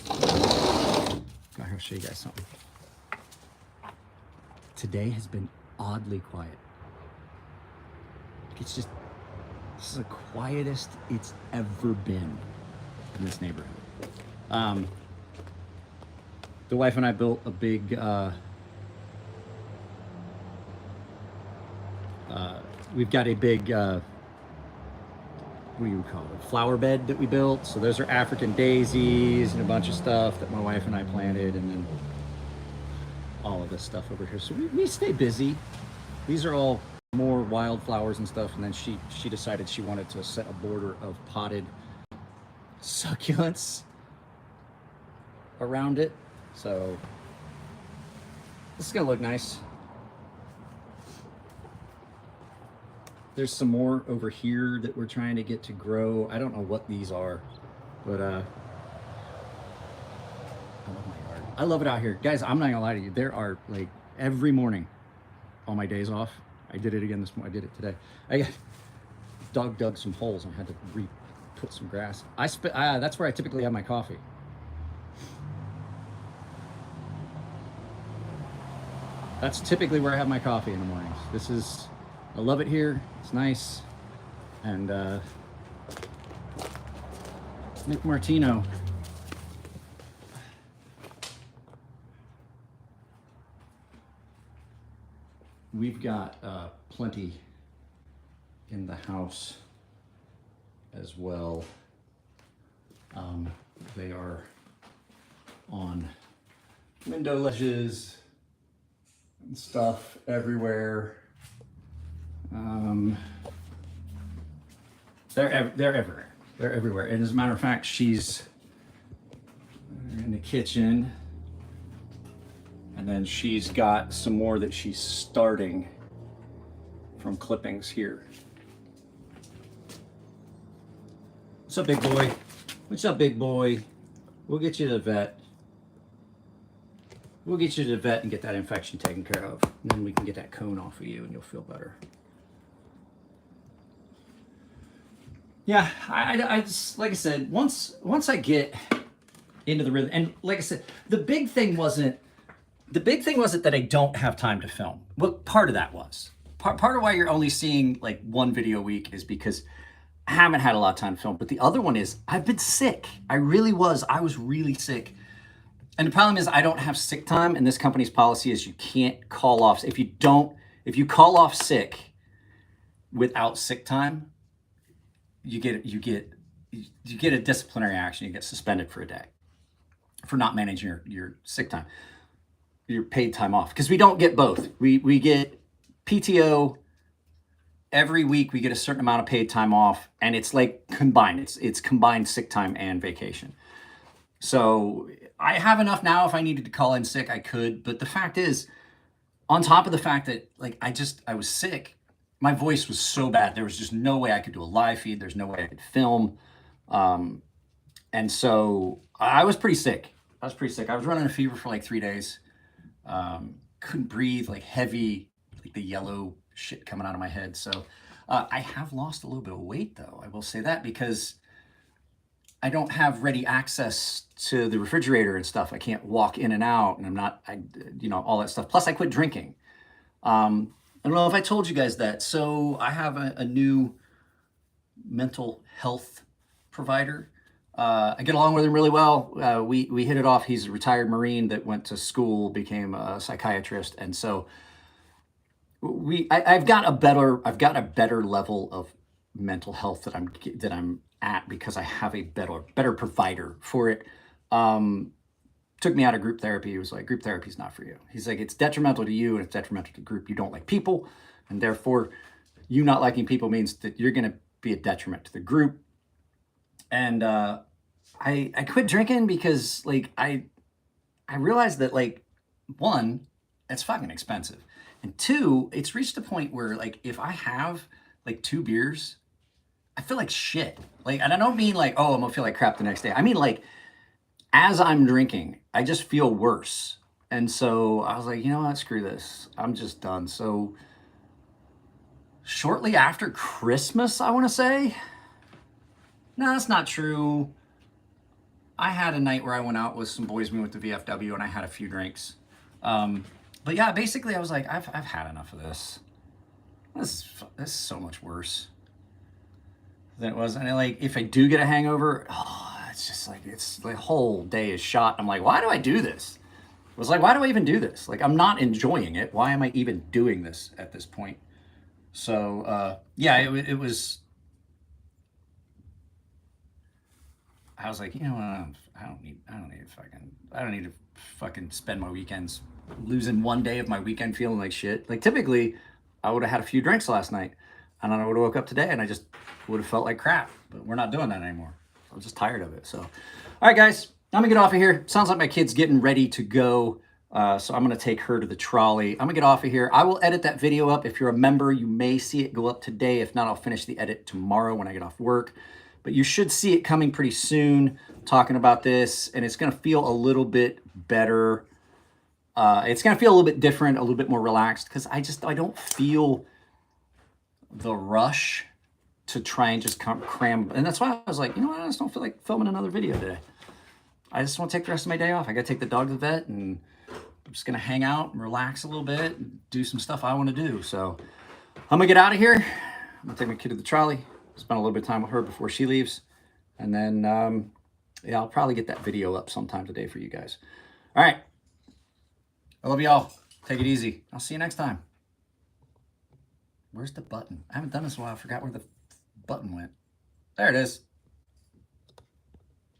I'll show you guys something. Today has been oddly quiet. It's just, this is the quietest it's ever been in this neighborhood. The wife and I built a big, we've got a big, what do you call it, flower bed that we built. So those are African daisies and a bunch of stuff that my wife and I planted, and then all of this stuff over here. So we stay busy. These are all more wildflowers and stuff, and then she decided she wanted to set a border of potted succulents around it. So this is gonna look nice. There's some more over here that we're trying to get to grow. I don't know what these are, but I love my yard. I love it out here. Guys, I'm not gonna lie to you. There are, like, every morning on my days off, I did it again this morning. I did it today. Dog dug some holes and I had to put some grass. That's where I typically have my coffee. That's typically where I have my coffee in the mornings. I love it here. It's nice. And Nick Martino. We've got plenty in the house as well. They are on window ledges and stuff everywhere. They're everywhere. They're everywhere. And as a matter of fact, she's in the kitchen, and then she's got some more that she's starting from clippings here. What's up, big boy? What's up, big boy? We'll get you to the vet. We'll get you to the vet and get that infection taken care of. And then we can get that cone off of you and you'll feel better. Yeah, I just, like I said, once I get into the rhythm, and like I said, the big thing wasn't that I don't have time to film. Well, part of that was. Part of why you're only seeing like one video a week is because I haven't had a lot of time to film. But the other one is I've been sick. I was really sick. And the problem is I don't have sick time, and this company's policy is you can't call off. If you call off sick without sick time, you get a disciplinary action. You get suspended for a day for not managing your sick time, your paid time off. Because we don't get both. We get PTO every week. We get a certain amount of paid time off, and it's like combined. It's combined sick time and vacation. So I have enough now. If I needed to call in sick, I could. But the fact is, on top of the fact that like I was sick, my voice was so bad. There was just no way I could do a live feed. There's no way I could film. And so I was pretty sick. I was running a fever for like 3 days. Couldn't breathe, like heavy, like the yellow shit coming out of my head. So I have lost a little bit of weight though. I will say that, because I don't have ready access to the refrigerator and stuff. I can't walk in and out, and all that stuff. Plus I quit drinking. I don't know if I told you guys that. So I have a new mental health provider. I get along with him really well. We hit it off. He's a retired Marine that went to school, became a psychiatrist, and so I've got a better level of mental health that I'm at because I have a better provider for it. Took me out of group therapy. He was like, group therapy is not for you. He's like, it's detrimental to you and it's detrimental to the group. You don't like people, and therefore you not liking people means that you're going to be a detriment to the group. And I quit drinking because like I realized that like one, it's fucking expensive. And two, it's reached a point where like if I have like 2 beers, I feel like shit. Like, and I don't mean like, oh, I'm gonna feel like crap the next day. I mean like as I'm drinking, I just feel worse. And so I was like, you know what, screw this. I'm just done. So shortly after Christmas, I want to say. No, that's not true. I had a night where I went out with some boys. We went to VFW and I had a few drinks. But yeah, basically I was like, I've had enough of this. This is so much worse than it was. And like, if I do get a hangover, oh, it's just like, it's the whole day is shot. I'm like, why do I do this? It was like, why do I even do this? Like, I'm not enjoying it. Why am I even doing this at this point? So, yeah, it was, I was like, you know what? I don't need to fucking spend my weekends losing one day of my weekend feeling like shit. Like typically, I would have had a few drinks last night, and then I would have woke up today and I just would have felt like crap. But we're not doing that anymore. I'm just tired of it. So, all right, guys, I'm gonna get off of here. Sounds like my kid's getting ready to go. So I'm gonna take her to the trolley. I'm gonna get off of here. I will edit that video up. If you're a member, you may see it go up today. If not, I'll finish the edit tomorrow when I get off work. But you should see it coming pretty soon, talking about this, and it's gonna feel a little bit better. It's gonna feel a little bit different, a little bit more relaxed, because I don't feel the rush to try and just cram. And that's why I was like, you know what, I just don't feel like filming another video today. I just want to take the rest of my day off. I gotta take the dog to the vet, and I'm just gonna hang out and relax a little bit and do some stuff I want to do. So I'm gonna get out of here. I'm gonna take my kid to the trolley, spend a little bit of time with her before she leaves, and then yeah, I'll probably get that video up sometime today for you guys. All right, I love y'all. Take it easy. I'll see you next time. Where's the button? I haven't done this in a while. I forgot where the button went. There it is.